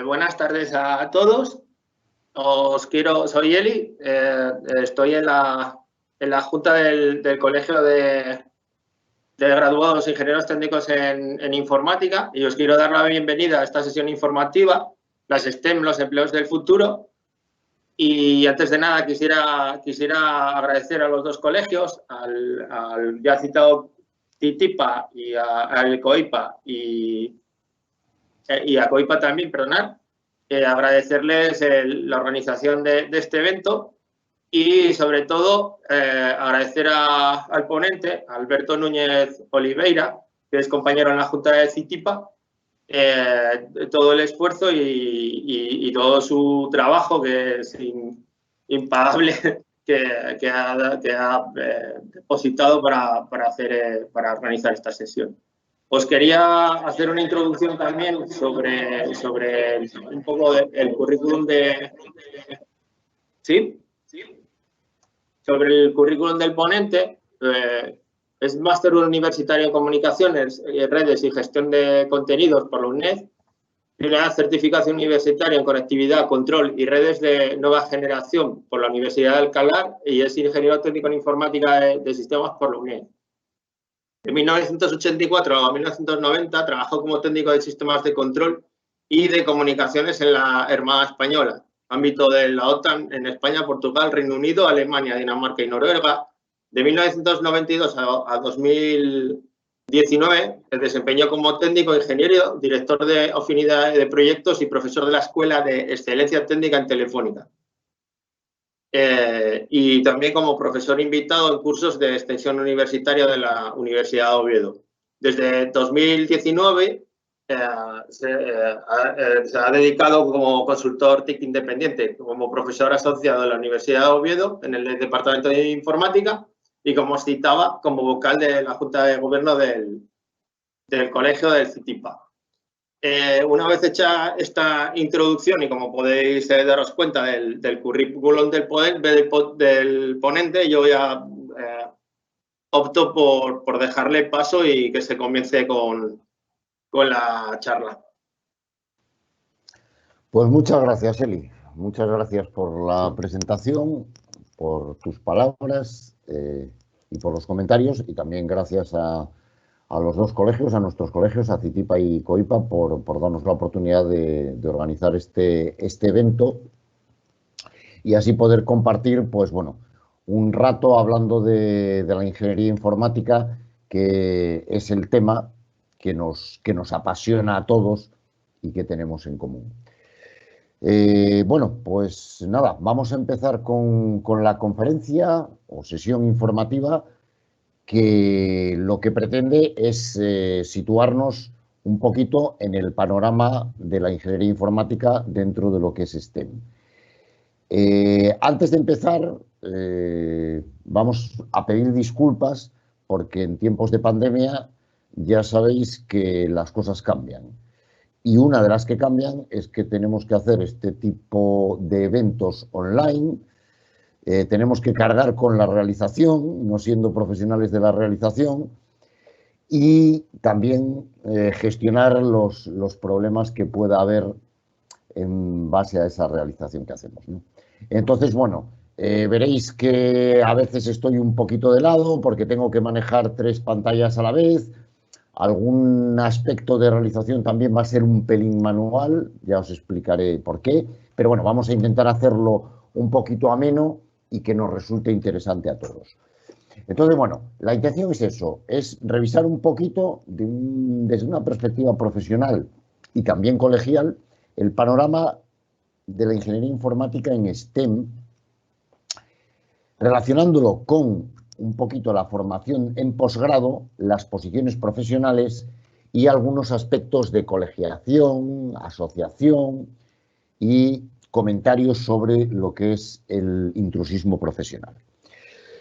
Buenas tardes a todos. Soy Eli, estoy en la Junta del Colegio de Graduados Ingenieros Técnicos en Informática y os quiero dar la bienvenida a esta sesión informativa, las STEM, los empleos del futuro. Y antes de nada quisiera agradecer a los dos colegios, al ya citado CITIPA y al COIPA y a COIPA también, perdonad, agradecerles la organización de este evento y, sobre todo, agradecer al ponente, Alberto Núñez Oliveira, que es compañero en la Junta de CITIPA, todo el esfuerzo y todo su trabajo, que es impagable, que ha depositado para organizar esta sesión. Os quería hacer una introducción también sobre un poco el currículum ¿Sí? Sobre el currículum del ponente. Es máster universitario en Comunicaciones, Redes y Gestión de Contenidos por la UNED. Tiene una certificación universitaria en Conectividad, Control y Redes de Nueva Generación por la Universidad de Alcalá y es ingeniero técnico en Informática de Sistemas por la UNED. De 1984 a 1990 trabajó como técnico de sistemas de control y de comunicaciones en la Armada Española, ámbito de la OTAN en España, Portugal, Reino Unido, Alemania, Dinamarca y Noruega. De 1992 a 2019 se desempeñó como técnico ingeniero, director de oficina de proyectos y profesor de la Escuela de Excelencia Técnica en Telefónica. Y también como profesor invitado en cursos de extensión universitaria de la Universidad de Oviedo. Desde 2019 se ha dedicado como consultor TIC independiente, como profesor asociado de la Universidad de Oviedo en el Departamento de Informática y, como os citaba, como vocal de la Junta de Gobierno del Colegio del CITIPA. Una vez hecha esta introducción y como podéis daros cuenta del currículum del ponente, yo ya opto por dejarle paso y que se comience con la charla. Pues muchas gracias, Eli. Muchas gracias por la presentación, por tus palabras y por los comentarios, y también gracias a los dos colegios, a nuestros colegios, a CITIPA y COIPA, por darnos la oportunidad de organizar este evento y así poder compartir, pues bueno, un rato hablando de la ingeniería informática, que es el tema que nos apasiona a todos y que tenemos en común. Bueno, pues nada, vamos a empezar con la conferencia o sesión informativa, que lo que pretende es situarnos un poquito en el panorama de la ingeniería informática dentro de lo que es STEM. Antes de empezar, vamos a pedir disculpas porque en tiempos de pandemia ya sabéis que las cosas cambian. Y una de las que cambian es que tenemos que hacer este tipo de eventos online. Tenemos que cargar con la realización, no siendo profesionales de la realización, y también gestionar los problemas que pueda haber en base a esa realización que hacemos, ¿no? Entonces, bueno, veréis que a veces estoy un poquito de lado porque tengo que manejar 3 pantallas a la vez. Algún aspecto de realización también va a ser un pelín manual, ya os explicaré por qué, pero bueno, vamos a intentar hacerlo un poquito ameno y que nos resulte interesante a todos. Entonces, bueno, la intención es eso, es revisar un poquito desde una perspectiva profesional y también colegial el panorama de la ingeniería informática en STEM, relacionándolo con un poquito la formación en posgrado, las posiciones profesionales y algunos aspectos de colegiación, asociación y comentarios sobre lo que es el intrusismo profesional.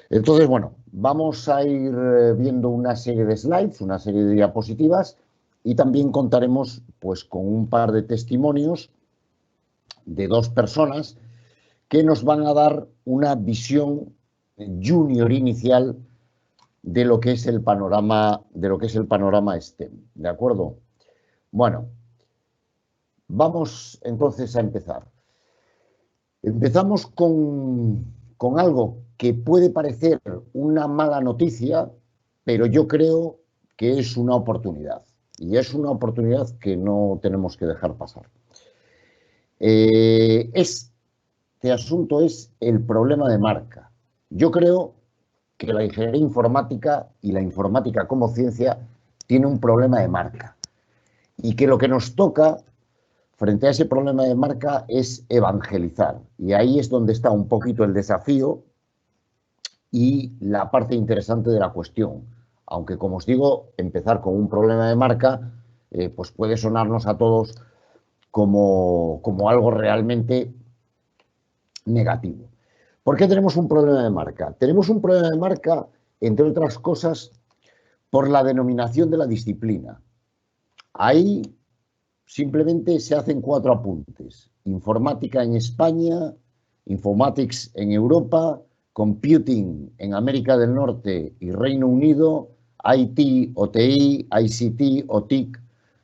Entonces, bueno, vamos a ir viendo una serie de slides, una serie de diapositivas, y también contaremos pues con un par de testimonios de 2 personas que nos van a dar una visión junior inicial de lo que es el panorama STEM, ¿de acuerdo? Bueno, vamos entonces a empezar. Empezamos con algo que puede parecer una mala noticia, pero yo creo que es una oportunidad. Y es una oportunidad que no tenemos que dejar pasar. Este asunto es el problema de marca. Yo creo que la ingeniería informática y la informática como ciencia tiene un problema de marca. Y que lo que nos toca frente a ese problema de marca es evangelizar. Y ahí es donde está un poquito el desafío y la parte interesante de la cuestión. Aunque, como os digo, empezar con un problema de marca pues puede sonarnos a todos como algo realmente negativo. ¿Por qué tenemos un problema de marca? Tenemos un problema de marca, entre otras cosas, por la denominación de la disciplina. Ahí simplemente se hacen 4 apuntes. Informática en España, Informatics en Europa, Computing en América del Norte y Reino Unido, IT o TI, ICT o TIC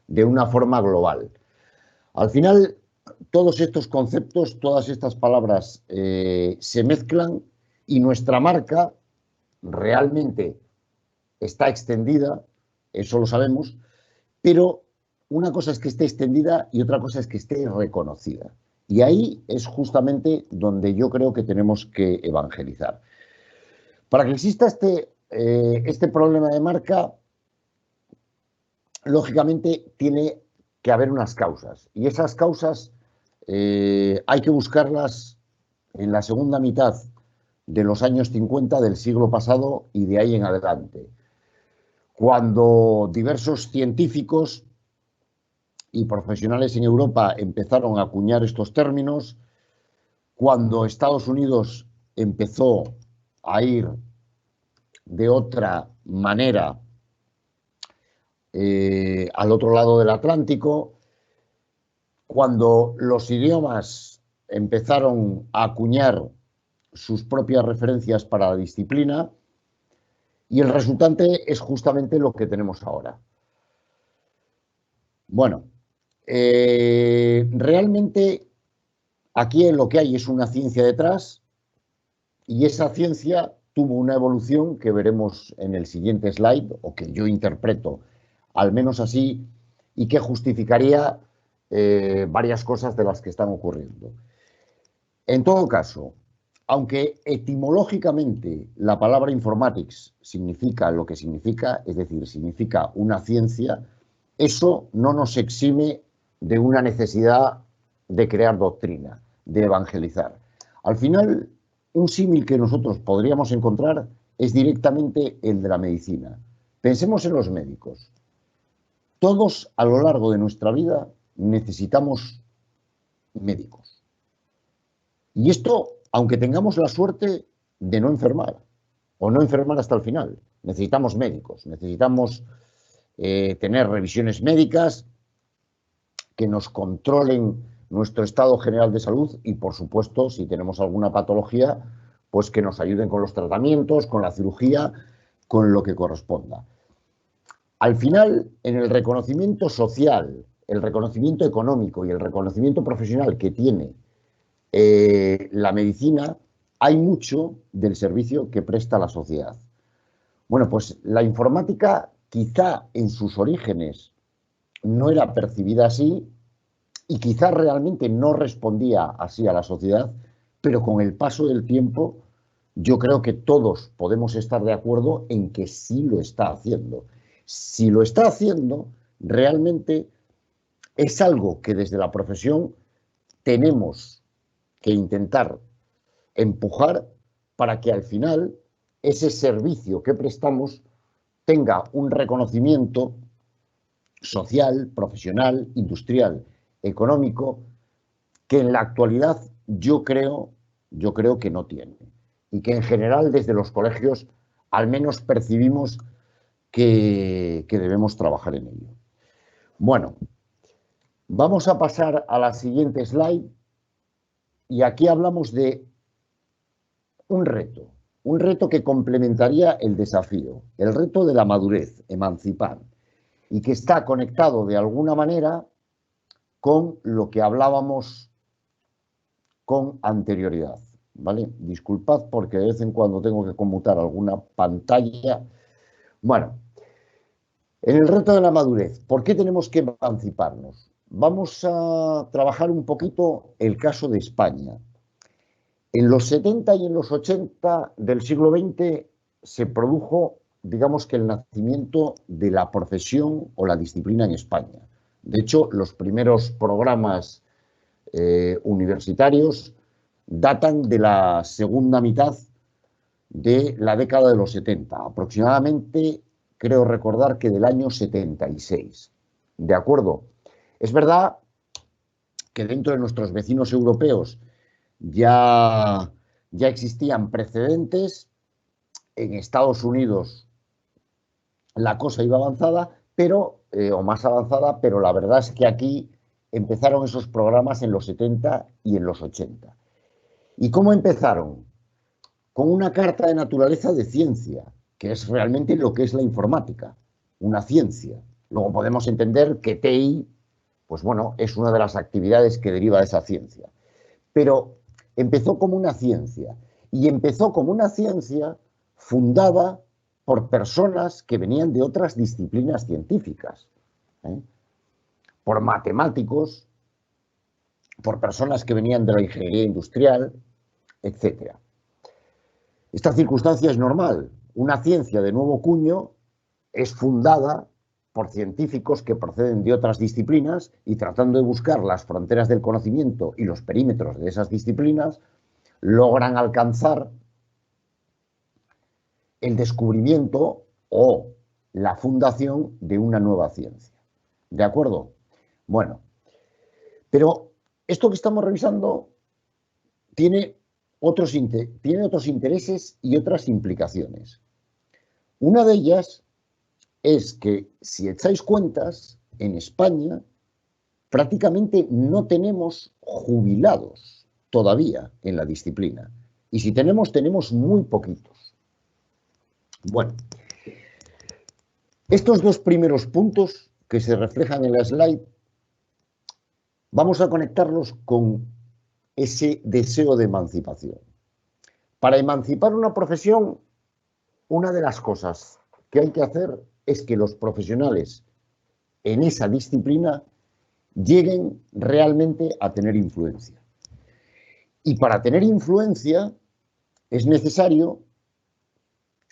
de una forma global. Al final, todos estos conceptos, todas estas palabras se mezclan y nuestra marca realmente está extendida, eso lo sabemos, pero una cosa es que esté extendida y otra cosa es que esté reconocida. Y ahí es justamente donde yo creo que tenemos que evangelizar. Para que exista este problema de marca, lógicamente tiene que haber unas causas. Y esas causas hay que buscarlas en la segunda mitad de los años 50 del siglo pasado y de ahí en adelante, cuando diversos científicos y profesionales en Europa empezaron a acuñar estos términos, cuando Estados Unidos empezó a ir de otra manera al otro lado del Atlántico, cuando los idiomas empezaron a acuñar sus propias referencias para la disciplina, y el resultante es justamente lo que tenemos ahora. Bueno, realmente aquí lo que hay es una ciencia detrás y esa ciencia tuvo una evolución que veremos en el siguiente slide, o que yo interpreto al menos así, y que justificaría varias cosas de las que están ocurriendo. En todo caso, aunque etimológicamente la palabra informatics significa lo que significa, es decir, significa una ciencia, eso no nos exime de una necesidad de crear doctrina, de evangelizar. Al final, un símil que nosotros podríamos encontrar es directamente el de la medicina. Pensemos en los médicos. Todos a lo largo de nuestra vida necesitamos médicos. Y esto, aunque tengamos la suerte de no enfermar, o no enfermar hasta el final, necesitamos médicos, necesitamos tener revisiones médicas que nos controlen nuestro estado general de salud y, por supuesto, si tenemos alguna patología, pues que nos ayuden con los tratamientos, con la cirugía, con lo que corresponda. Al final, en el reconocimiento social, el reconocimiento económico y el reconocimiento profesional que tiene la medicina, hay mucho del servicio que presta la sociedad. Bueno, pues la informática quizá en sus orígenes no era percibida así y quizá realmente no respondía así a la sociedad, pero con el paso del tiempo yo creo que todos podemos estar de acuerdo en que sí lo está haciendo. Si lo está haciendo, realmente es algo que desde la profesión tenemos que intentar empujar para que al final ese servicio que prestamos tenga un reconocimiento social, profesional, industrial, económico, que en la actualidad yo creo que no tiene. Y que en general desde los colegios al menos percibimos que debemos trabajar en ello. Bueno, vamos a pasar a la siguiente slide y aquí hablamos de un reto que complementaría el desafío, el reto de la madurez, emancipar, y que está conectado de alguna manera con lo que hablábamos con anterioridad, ¿vale? Disculpad porque de vez en cuando tengo que conmutar alguna pantalla. Bueno, en el reto de la madurez, ¿por qué tenemos que emanciparnos? Vamos a trabajar un poquito el caso de España. En los 70 y en los 80 del siglo XX se produjo, digamos que el nacimiento de la profesión o la disciplina en España. De hecho, los primeros programas universitarios datan de la segunda mitad de la década de los 70, aproximadamente, creo recordar que del año 76. ¿De acuerdo? Es verdad que dentro de nuestros vecinos europeos ya existían precedentes. En Estados Unidos la cosa iba avanzada, o más avanzada, pero la verdad es que aquí empezaron esos programas en los 70 y en los 80. ¿Y cómo empezaron? Con una carta de naturaleza de ciencia, que es realmente lo que es la informática, una ciencia. Luego podemos entender que TI, pues bueno, es una de las actividades que deriva de esa ciencia. Pero empezó como una ciencia, y empezó como una ciencia fundada por personas que venían de otras disciplinas científicas, por matemáticos, por personas que venían de la ingeniería industrial, etc. Esta circunstancia es normal. Una ciencia de nuevo cuño es fundada por científicos que proceden de otras disciplinas y tratando de buscar las fronteras del conocimiento y los perímetros de esas disciplinas, logran alcanzar el descubrimiento o la fundación de una nueva ciencia. ¿De acuerdo? Bueno, pero esto que estamos revisando tiene otros intereses y otras implicaciones. Una de ellas es que, si echáis cuentas, en España prácticamente no tenemos jubilados todavía en la disciplina. Y si tenemos muy poquitos. Bueno, estos dos primeros puntos que se reflejan en la slide, vamos a conectarlos con ese deseo de emancipación. Para emancipar una profesión, una de las cosas que hay que hacer es que los profesionales en esa disciplina lleguen realmente a tener influencia. Y para tener influencia es necesario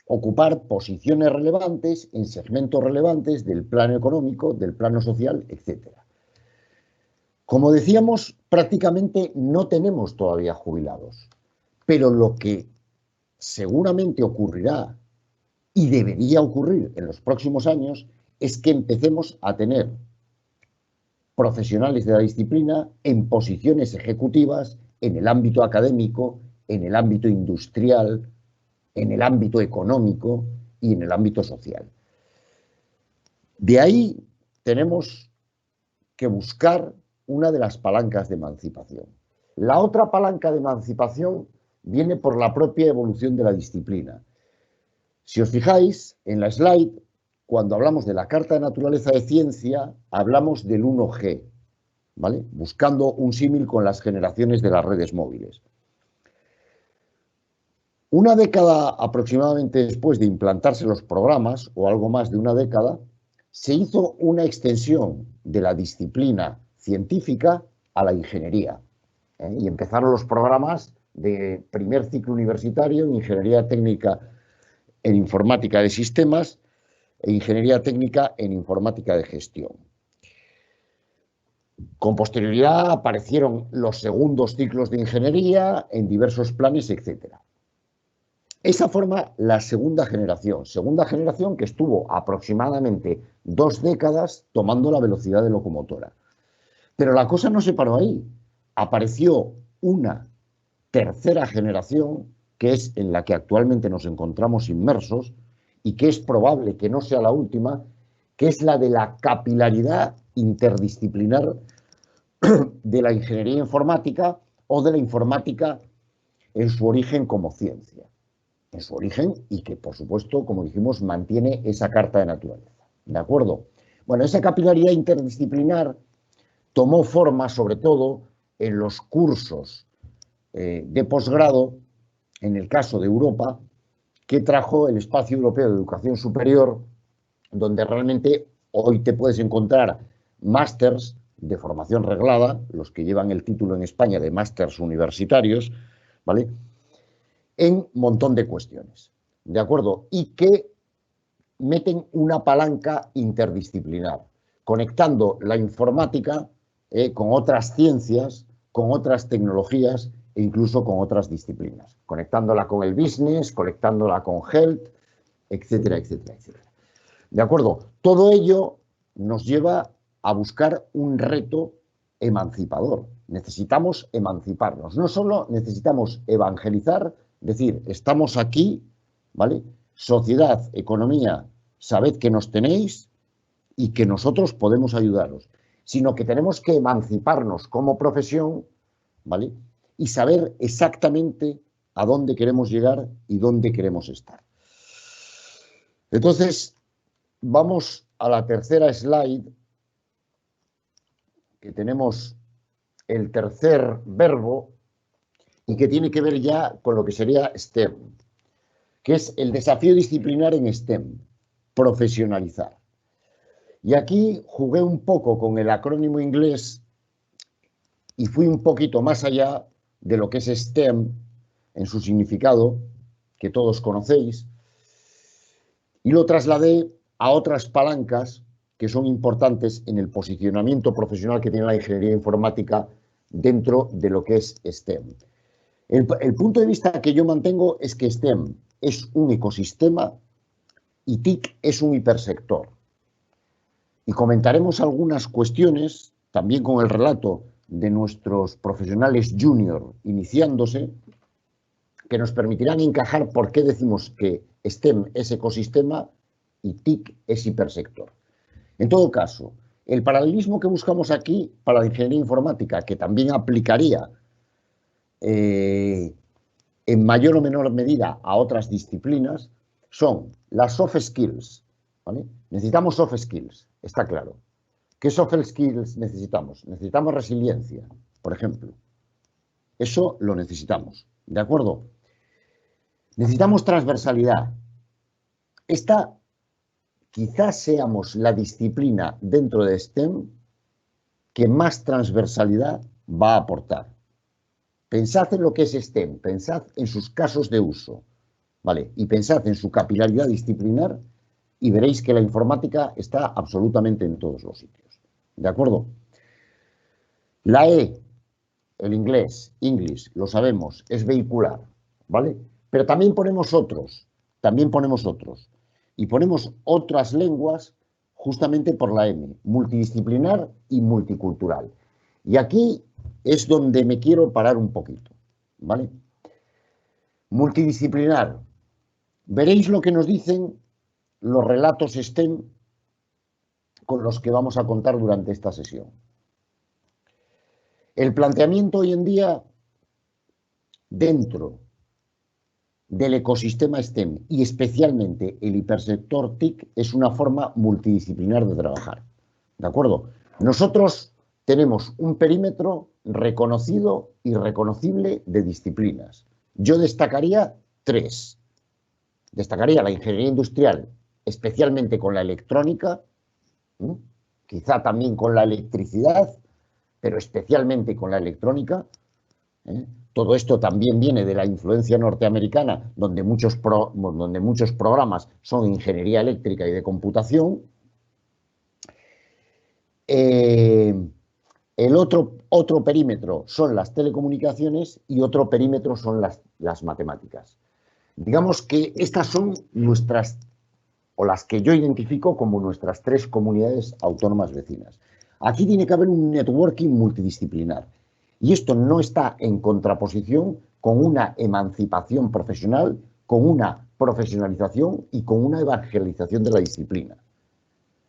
ocupar posiciones relevantes en segmentos relevantes del plano económico, del plano social, etc. Como decíamos, prácticamente no tenemos todavía jubilados, pero lo que seguramente ocurrirá y debería ocurrir en los próximos años es que empecemos a tener profesionales de la disciplina en posiciones ejecutivas en el ámbito académico, en el ámbito industrial, en el ámbito económico y en el ámbito social. De ahí tenemos que buscar una de las palancas de emancipación. La otra palanca de emancipación viene por la propia evolución de la disciplina. Si os fijáis en la slide, cuando hablamos de la Carta de Naturaleza de Ciencia, hablamos del 1G, ¿vale? Buscando un símil con las generaciones de las redes móviles. Una década aproximadamente después de implantarse los programas, o algo más de una década, se hizo una extensión de la disciplina científica a la ingeniería. Y empezaron los programas de primer ciclo universitario en ingeniería técnica en informática de sistemas e ingeniería técnica en informática de gestión. Con posterioridad aparecieron los segundos ciclos de ingeniería en diversos planes, etc. Esa forma la segunda generación que estuvo aproximadamente 2 décadas tomando la velocidad de locomotora. Pero la cosa no se paró ahí. Apareció una tercera generación, que es en la que actualmente nos encontramos inmersos y que es probable que no sea la última, que es la de la capilaridad interdisciplinar de la ingeniería informática o de la informática en su origen como ciencia. En su origen y que, por supuesto, como dijimos, mantiene esa carta de naturaleza. ¿De acuerdo? Bueno, esa capilaridad interdisciplinar tomó forma sobre todo en los cursos de posgrado, en el caso de Europa, que trajo el Espacio Europeo de Educación Superior, donde realmente hoy te puedes encontrar másters de formación reglada, los que llevan el título en España de másters universitarios, ¿vale?, en un montón de cuestiones, ¿de acuerdo? Y que meten una palanca interdisciplinar, conectando la informática con otras ciencias, con otras tecnologías e incluso con otras disciplinas, conectándola con el business, conectándola con health, etcétera, etcétera, etcétera. ¿De acuerdo? Todo ello nos lleva a buscar un reto emancipador. Necesitamos emanciparnos. No solo necesitamos evangelizar, decir, estamos aquí, ¿vale? Sociedad, economía, sabed que nos tenéis y que nosotros podemos ayudaros, sino que tenemos que emanciparnos como profesión, ¿vale?, y saber exactamente a dónde queremos llegar y dónde queremos estar. Entonces, vamos a la tercera slide, que tenemos el tercer verbo y que tiene que ver ya con lo que sería STEM, que es el desafío disciplinar en STEM, profesionalizar. Y aquí jugué un poco con el acrónimo inglés y fui un poquito más allá de lo que es STEM en su significado, que todos conocéis, y lo trasladé a otras palancas que son importantes en el posicionamiento profesional que tiene la ingeniería informática dentro de lo que es STEM. El punto de vista que yo mantengo es que STEM es un ecosistema y TIC es un hipersector. Y comentaremos algunas cuestiones, también con el relato de nuestros profesionales junior iniciándose, que nos permitirán encajar por qué decimos que STEM es ecosistema y TIC es hipersector. En todo caso, el paralelismo que buscamos aquí para la ingeniería informática, que también aplicaría en mayor o menor medida a otras disciplinas, son las soft skills, ¿vale? Necesitamos soft skills, está claro. ¿Qué soft skills necesitamos? Necesitamos resiliencia, por ejemplo. Eso lo necesitamos, ¿de acuerdo? Necesitamos transversalidad. Esta quizás seamos la disciplina dentro de STEM que más transversalidad va a aportar. Pensad en lo que es STEM, pensad en sus casos de uso, ¿vale? Y pensad en su capilaridad disciplinar y veréis que la informática está absolutamente en todos los sitios, ¿de acuerdo? La E, el inglés, English, lo sabemos, es vehicular, ¿vale? Pero también ponemos otros, y ponemos otras lenguas justamente por la M, multidisciplinar y multicultural. Y aquí es donde me quiero parar un poquito, ¿vale? Multidisciplinar. Veréis lo que nos dicen los relatos STEM con los que vamos a contar durante esta sesión. El planteamiento hoy en día dentro del ecosistema STEM y especialmente el hipersector TIC es una forma multidisciplinar de trabajar, ¿de acuerdo? Nosotros tenemos un perímetro reconocido y reconocible de disciplinas. Yo destacaría tres. Destacaría la ingeniería industrial, especialmente con la electrónica, quizá también con la electricidad, pero especialmente con la electrónica. Todo esto también viene de la influencia norteamericana, donde muchos programas son ingeniería eléctrica y de computación. El otro perímetro son las telecomunicaciones y otro perímetro son las matemáticas. Digamos que estas son nuestras, o las que yo identifico como nuestras tres comunidades autónomas vecinas. Aquí tiene que haber un networking multidisciplinar. Y esto no está en contraposición con una emancipación profesional, con una profesionalización y con una evangelización de la disciplina.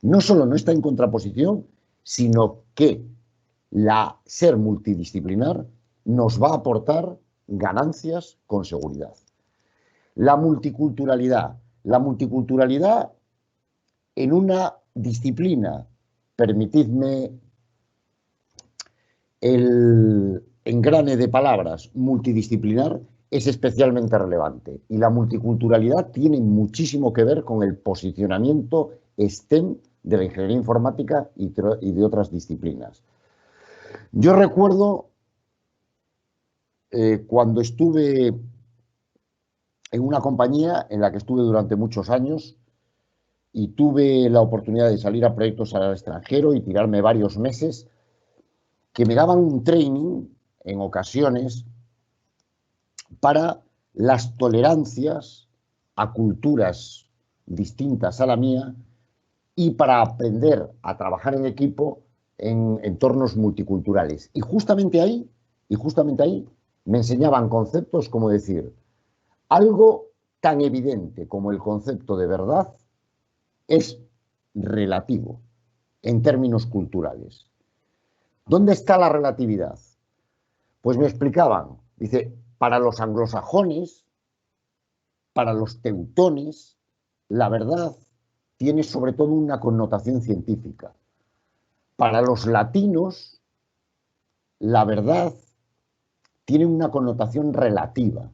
No solo no está en contraposición, sino que ser multidisciplinar nos va a aportar ganancias con seguridad. La multiculturalidad. La multiculturalidad en una disciplina, permitidme el engrane de palabras multidisciplinar es especialmente relevante y la multiculturalidad tiene muchísimo que ver con el posicionamiento STEM de la ingeniería informática y de otras disciplinas. Yo recuerdo cuando estuve en una compañía en la que estuve durante muchos años y tuve la oportunidad de salir a proyectos al extranjero y tirarme varios meses, que me daban un training en ocasiones para las tolerancias a culturas distintas a la mía y para aprender a trabajar en equipo en entornos multiculturales. Y justamente ahí me enseñaban conceptos como decir, algo tan evidente como el concepto de verdad es relativo en términos culturales. ¿Dónde está la relatividad? Pues me explicaban, dice, para los anglosajones, para los teutones, la verdad tiene sobre todo una connotación científica. Para los latinos, la verdad tiene una connotación relativa.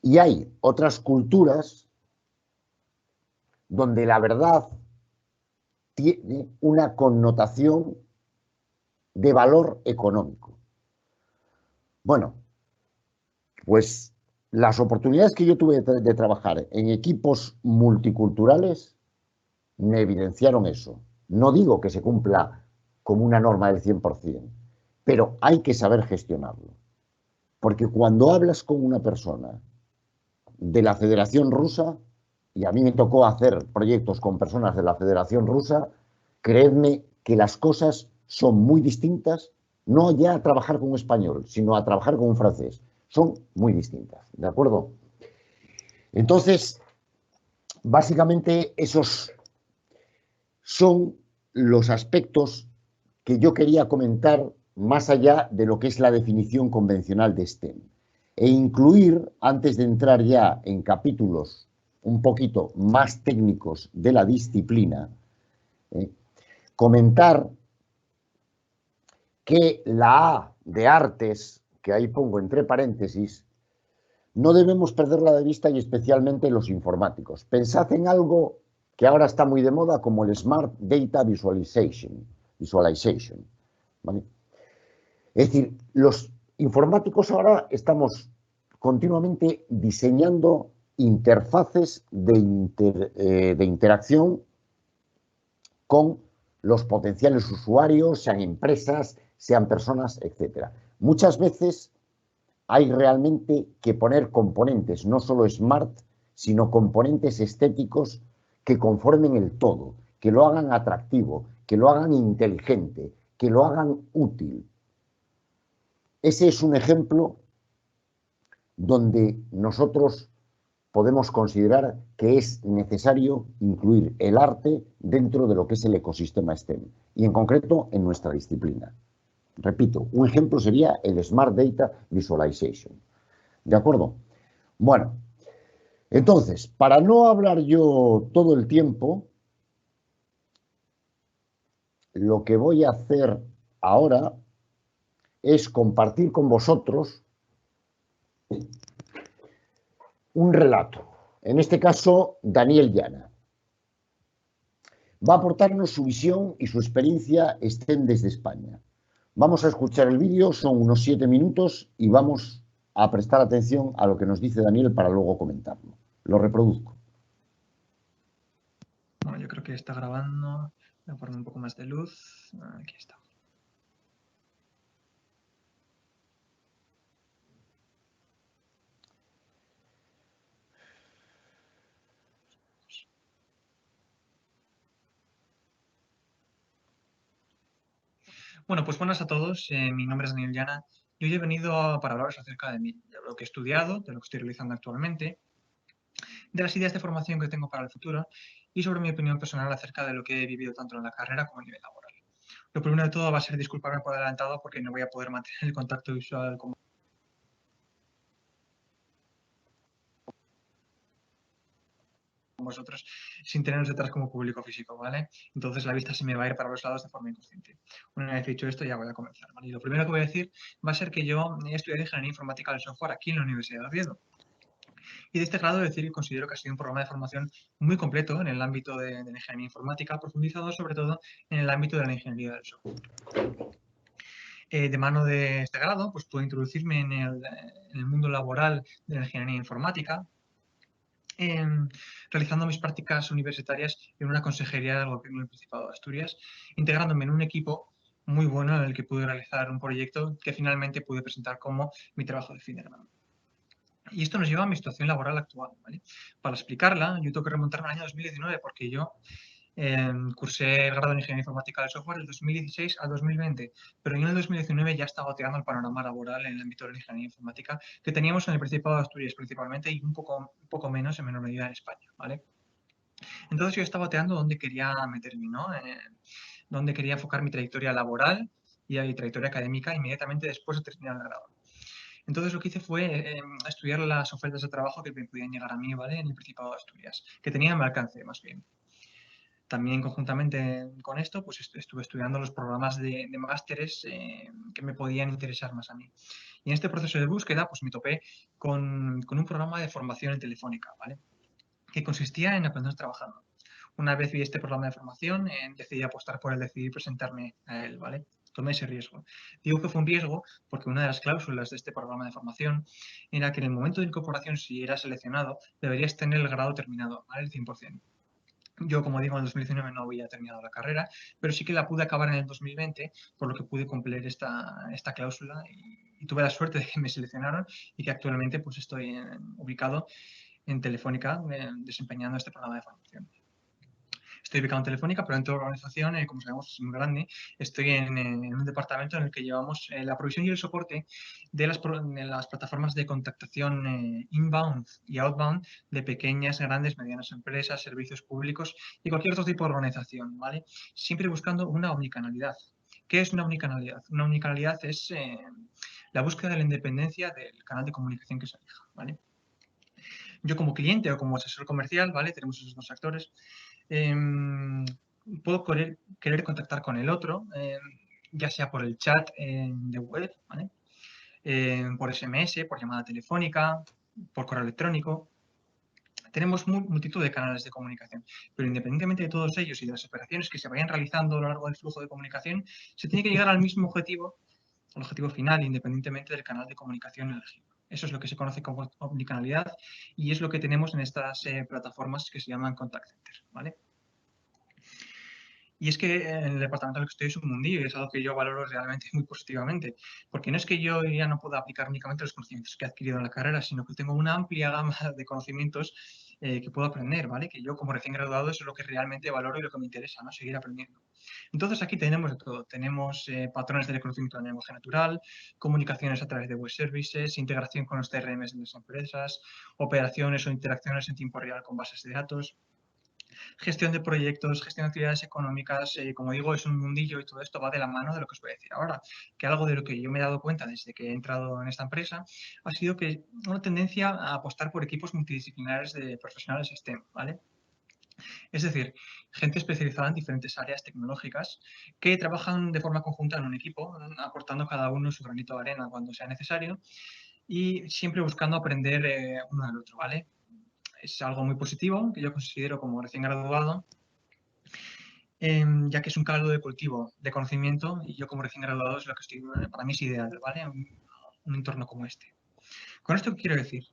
Y hay otras culturas donde la verdad tiene una connotación de valor económico. Bueno, pues las oportunidades que yo tuve de trabajar en equipos multiculturales me evidenciaron eso. No digo que se cumpla como una norma del 100%, pero hay que saber gestionarlo. Porque cuando hablas con una persona de la Federación Rusa, y a mí me tocó hacer proyectos con personas de la Federación Rusa, creedme que las cosas son muy distintas, no ya a trabajar con un español, sino a trabajar con un francés. Son muy distintas, ¿de acuerdo? Entonces, básicamente esos son los aspectos que yo quería comentar más allá de lo que es la definición convencional de STEM e incluir, antes de entrar ya en capítulos un poquito más técnicos de la disciplina, comentar que la A de artes, que ahí pongo entre paréntesis, no debemos perderla de vista y especialmente los informáticos. Pensad en algo que ahora está muy de moda como el Smart Data Visualization. ¿Vale? Es decir, los informáticos ahora estamos continuamente diseñando interfaces de interacción con los potenciales usuarios, sean empresas, sean personas, etc. Muchas veces hay realmente que poner componentes, no solo smart, sino componentes estéticos que conformen el todo, que lo hagan atractivo, que lo hagan inteligente, que lo hagan útil. Ese es un ejemplo donde nosotros podemos considerar que es necesario incluir el arte dentro de lo que es el ecosistema STEM y en concreto en nuestra disciplina. Repito, un ejemplo sería el Smart Data Visualization. ¿De acuerdo? Bueno, entonces, para no hablar yo todo el tiempo, lo que voy a hacer ahora es compartir con vosotros un relato. En este caso, Daniel Llana. Va a aportarnos su visión y su experiencia STEM desde España. Vamos a escuchar el vídeo, son unos 7 minutos y vamos a prestar atención a lo que nos dice Daniel para luego comentarlo. Lo reproduzco. Bueno, yo creo que está grabando. Voy a poner un poco más de luz. Aquí está. Bueno, pues buenas a todos. Mi nombre es Daniel Llana y hoy he venido para hablaros acerca de lo que he estudiado, de lo que estoy realizando actualmente, de las ideas de formación que tengo para el futuro y sobre mi opinión personal acerca de lo que he vivido tanto en la carrera como a nivel laboral. Lo primero de todo va a ser disculparme por adelantado porque no voy a poder mantener el contacto visual con vosotros sin teneros detrás como público físico, ¿vale? Entonces la vista se me va a ir para los lados de forma inconsciente. Una vez dicho esto, ya voy a comenzar, ¿vale? Y lo primero que voy a decir va a ser que yo he estudiado Ingeniería Informática del Software aquí en la Universidad de Oviedo. Y de este grado decir que considero que ha sido un programa de formación muy completo en el ámbito de la ingeniería informática, profundizado sobre todo en el ámbito de la ingeniería del software. De mano de este grado, pues puedo introducirme en el mundo laboral de la ingeniería informática, realizando mis prácticas universitarias en una consejería del Gobierno del Principado de Asturias, integrándome en un equipo muy bueno en el que pude realizar un proyecto que finalmente pude presentar como mi trabajo de fin de grado. Y esto nos lleva a mi situación laboral actual, ¿vale? Para explicarla, yo tengo que remontarme al año 2019 porque yo cursé el grado en Ingeniería Informática del Software del 2016 al 2020, pero yo en el 2019 ya estaba goteando el panorama laboral en el ámbito de la ingeniería informática que teníamos en el Principado de Asturias principalmente y un poco menos, en menor medida, en España, ¿vale? Entonces yo estaba goteando dónde quería meterme, ¿no? Dónde quería enfocar mi trayectoria laboral y mi trayectoria académica inmediatamente después de terminar el grado. Entonces lo que hice fue estudiar las ofertas de trabajo que me podían llegar a mí, ¿vale? En el Principado de Asturias, que tenía a mi alcance, más bien. También conjuntamente con esto, pues estuve estudiando los programas de másteres que me podían interesar más a mí. Y en este proceso de búsqueda, pues me topé con un programa de formación en Telefónica, ¿vale? Que consistía en aprender trabajando. Una vez vi este programa de formación, decidí apostar por él, decidí presentarme a él, ¿vale? Tomé ese riesgo. Digo que fue un riesgo porque una de las cláusulas de este programa de formación era que en el momento de incorporación, si eras seleccionado, deberías tener el grado terminado, ¿vale? El 100%. Yo, como digo, en el 2019 no había terminado la carrera, pero sí que la pude acabar en el 2020, por lo que pude cumplir esta cláusula y tuve la suerte de que me seleccionaron y que actualmente pues estoy ubicado en Telefónica desempeñando este programa de formación. Estoy ubicado en Telefónica, pero dentro de la organización, como sabemos, es muy grande. Estoy en un departamento en el que llevamos la provisión y el soporte de las plataformas de contactación inbound y outbound de pequeñas, grandes, medianas empresas, servicios públicos y cualquier otro tipo de organización, ¿vale? Siempre buscando una omnicanalidad. ¿Qué es una omnicanalidad? Una omnicanalidad es la búsqueda de la independencia del canal de comunicación que se elija, ¿vale? Yo como cliente o como asesor comercial, ¿vale? Tenemos esos dos actores. Puedo querer contactar con el otro, ya sea por el chat de web, ¿vale? Por SMS, por llamada telefónica, por correo electrónico. Tenemos multitud de canales de comunicación, pero independientemente de todos ellos y de las operaciones que se vayan realizando a lo largo del flujo de comunicación, se tiene que llegar al mismo objetivo, al objetivo final, independientemente del canal de comunicación elegido. Eso es lo que se conoce como omnicanalidad y es lo que tenemos en estas plataformas que se llaman contact center, ¿vale? Y es que en el departamento en el que estoy es un mundillo y es algo que yo valoro realmente muy positivamente, porque no es que yo ya no pueda aplicar únicamente los conocimientos que he adquirido en la carrera, sino que tengo una amplia gama de conocimientos que puedo aprender, ¿vale? Que yo como recién graduado eso es lo que realmente valoro y lo que me interesa, ¿no? Seguir aprendiendo. Entonces aquí tenemos de todo. Tenemos patrones de reconocimiento de lenguaje natural, comunicaciones a través de web services, integración con los CRMs de las empresas, operaciones o interacciones en tiempo real con bases de datos, gestión de proyectos, gestión de actividades económicas, como digo, es un mundillo y todo esto va de la mano de lo que os voy a decir ahora, que algo de lo que yo me he dado cuenta desde que he entrado en esta empresa ha sido que una tendencia a apostar por equipos multidisciplinares de profesionales STEM, ¿vale? Es decir, gente especializada en diferentes áreas tecnológicas que trabajan de forma conjunta en un equipo, aportando cada uno su granito de arena cuando sea necesario y siempre buscando aprender uno del otro, ¿vale? Es algo muy positivo que yo considero como recién graduado, ya que es un caldo de cultivo de conocimiento y yo como recién graduado es lo que estoy, para mí es ideal, ¿vale? Un entorno como este. ¿Con esto qué quiero decir?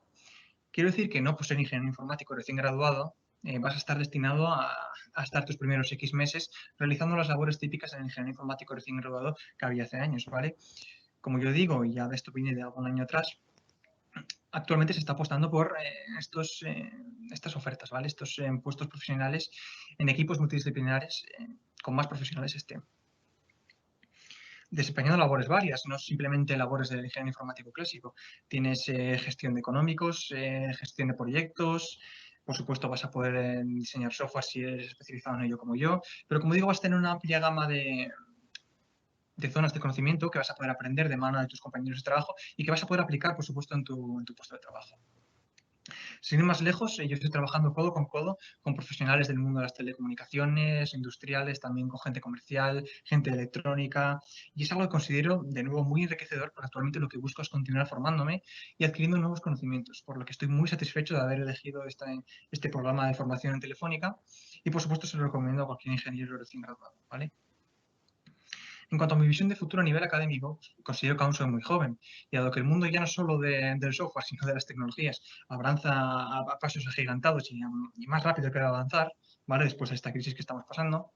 Quiero decir que no por ser ingeniero informático recién graduado vas a estar destinado a estar tus primeros X meses realizando las labores típicas en el ingeniero informático recién graduado que había hace años, ¿vale? Como yo digo, y ya de esto vine de algún año atrás, actualmente se está apostando por estas ofertas, ¿vale? Estos puestos profesionales en equipos multidisciplinares con más profesionales STEM. Desempeñando labores varias, no simplemente labores del ingeniero informático clásico. Tienes gestión de económicos, gestión de proyectos, por supuesto vas a poder diseñar software si eres especializado en ello como yo, pero como digo vas a tener una amplia gama de zonas de conocimiento que vas a poder aprender de mano de tus compañeros de trabajo y que vas a poder aplicar, por supuesto, en tu puesto de trabajo. Sin ir más lejos, yo estoy trabajando codo con profesionales del mundo de las telecomunicaciones, industriales, también con gente comercial, gente electrónica, y es algo que considero, de nuevo, muy enriquecedor, porque actualmente lo que busco es continuar formándome y adquiriendo nuevos conocimientos, por lo que estoy muy satisfecho de haber elegido este programa de formación en Telefónica y, por supuesto, se lo recomiendo a cualquier ingeniero recién graduado, ¿vale? En cuanto a mi visión de futuro a nivel académico, considero que aún soy muy joven, y dado que el mundo ya no solo del software, sino de las tecnologías, avanza a pasos agigantados y más rápido que avanzar, ¿vale? Después de esta crisis que estamos pasando,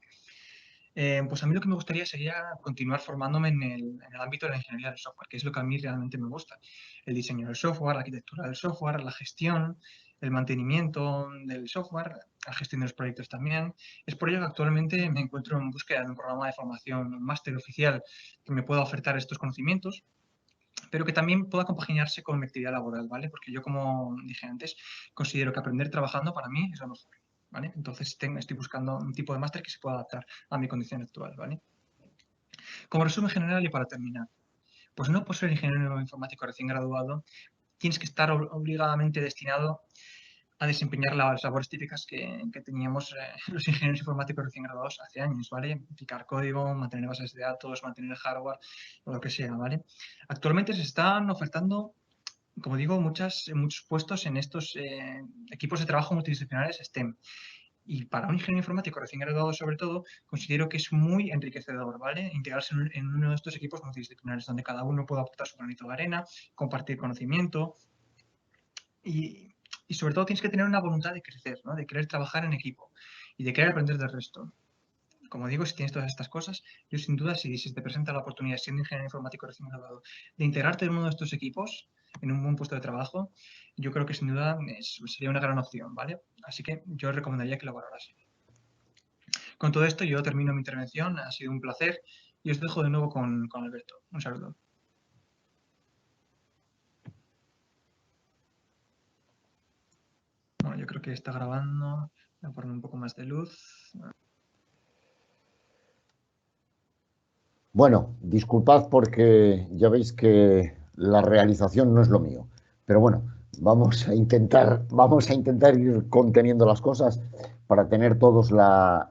pues a mí lo que me gustaría sería continuar formándome en el ámbito de la ingeniería del software, que es lo que a mí realmente me gusta. El diseño del software, la arquitectura del software, la gestión, el mantenimiento del software, la gestión de los proyectos también. Es por ello que actualmente me encuentro en búsqueda de un programa de formación, un máster oficial que me pueda ofertar estos conocimientos, pero que también pueda compaginarse con mi actividad laboral, ¿vale? Porque yo, como dije antes, considero que aprender trabajando para mí es lo mejor, ¿vale? Entonces estoy buscando un tipo de máster que se pueda adaptar a mi condición actual, ¿vale? Como resumen general y para terminar, pues no por ser ingeniero informático recién graduado, tienes que estar obligadamente destinado a desempeñar las labores típicas que teníamos los ingenieros informáticos recién graduados hace años, ¿vale? Picar código, mantener bases de datos, mantener hardware, o lo que sea, ¿vale? Actualmente se están ofertando, como digo, muchos puestos en estos equipos de trabajo multidisciplinares STEM. Y para un ingeniero informático recién graduado, sobre todo, considero que es muy enriquecedor, ¿vale? Integrarse en uno de estos equipos multidisciplinares, donde cada uno pueda aportar su granito de arena, compartir conocimiento y, y sobre todo tienes que tener una voluntad de crecer, ¿no? De querer trabajar en equipo y de querer aprender del resto. Como digo, si tienes todas estas cosas, yo sin duda, si se te presenta la oportunidad, siendo ingeniero informático recién graduado, de integrarte en uno de estos equipos, en un buen puesto de trabajo, yo creo que sin duda sería una gran opción, ¿vale? Así que yo recomendaría que lo valorases. Con todo esto, yo termino mi intervención. Ha sido un placer y os dejo de nuevo con Alberto. Un saludo. Bueno, yo creo que está grabando. Voy a poner un poco más de luz. Bueno, disculpad porque ya veis que la realización no es lo mío, pero bueno, vamos a intentar ir conteniendo las cosas para tener todos la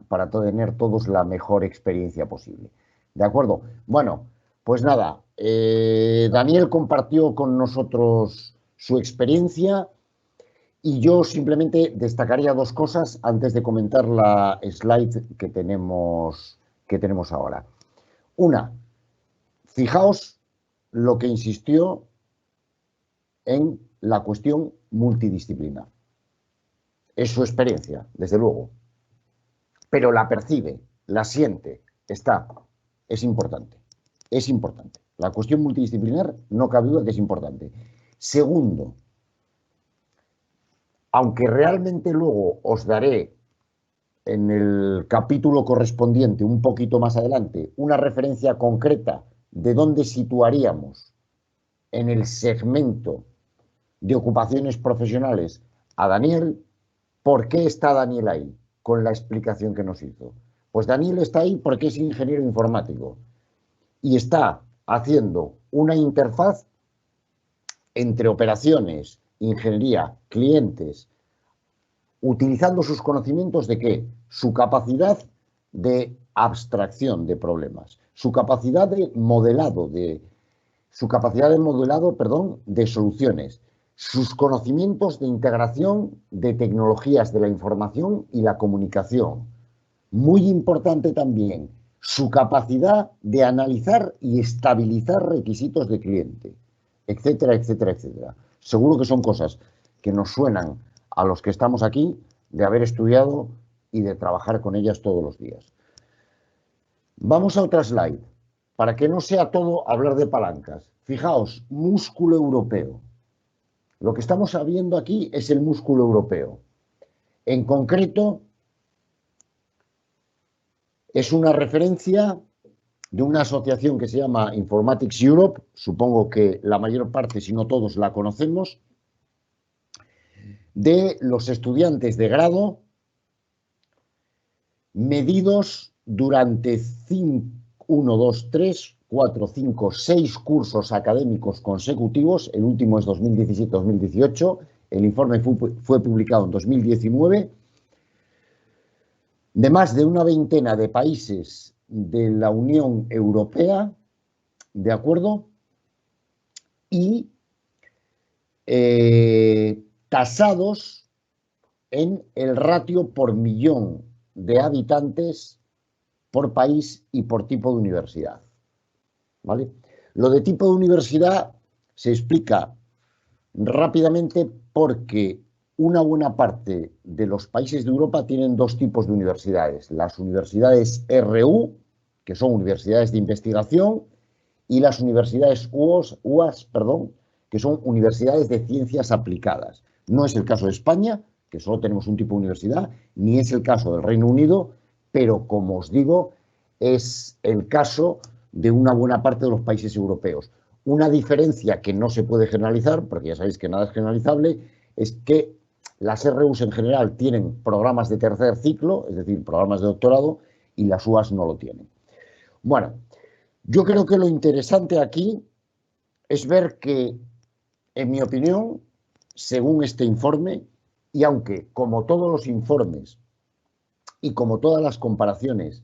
mejor experiencia posible. ¿De acuerdo? Bueno, pues nada, Daniel compartió con nosotros su experiencia y yo simplemente destacaría dos cosas antes de comentar la slide que tenemos ahora. Una, fijaos lo que insistió en la cuestión multidisciplinar. Es su experiencia, desde luego, pero la percibe, la siente, es importante, es importante. La cuestión multidisciplinar no cabe duda que es importante. Segundo, aunque realmente luego os daré en el capítulo correspondiente, un poquito más adelante, una referencia concreta de dónde situaríamos en el segmento de ocupaciones profesionales a Daniel. ¿Por qué está Daniel ahí? Con la explicación que nos hizo. Pues Daniel está ahí porque es ingeniero informático y está haciendo una interfaz entre operaciones, ingeniería, clientes, utilizando sus conocimientos de ¿qué? Su capacidad de abstracción de problemas, su capacidad de modelado de soluciones, sus conocimientos de integración de tecnologías de la información y la comunicación. Muy importante también, su capacidad de analizar y estabilizar requisitos de cliente, etcétera, etcétera, etcétera. Seguro que son cosas que nos suenan a los que estamos aquí de haber estudiado y de trabajar con ellas todos los días. Vamos a otra slide, para que no sea todo hablar de palancas. Fijaos, músculo europeo. Lo que estamos viendo aquí es el músculo europeo. En concreto, es una referencia de una asociación que se llama Informatics Europe, supongo que la mayor parte, si no todos, la conocemos, de los estudiantes de grado medidos durante 6 cursos académicos consecutivos, el último es 2017-2018, el informe fue publicado en 2019, de más de una veintena de países de la Unión Europea, ¿de acuerdo? Y tasados en el ratio por millón de habitantes por país y por tipo de universidad, ¿vale? Lo de tipo de universidad se explica rápidamente porque una buena parte de los países de Europa tienen dos tipos de universidades. Las universidades RU, que son universidades de investigación, y las universidades UAS, que son universidades de ciencias aplicadas. No es el caso de España, que solo tenemos un tipo de universidad, ni es el caso del Reino Unido, pero como os digo, es el caso de una buena parte de los países europeos. Una diferencia que no se puede generalizar, porque ya sabéis que nada es generalizable, es que las RUs en general tienen programas de tercer ciclo, es decir, programas de doctorado, y las UAS no lo tienen. Bueno, yo creo que lo interesante aquí es ver que, en mi opinión, según este informe, y aunque como todos los informes y como todas las comparaciones,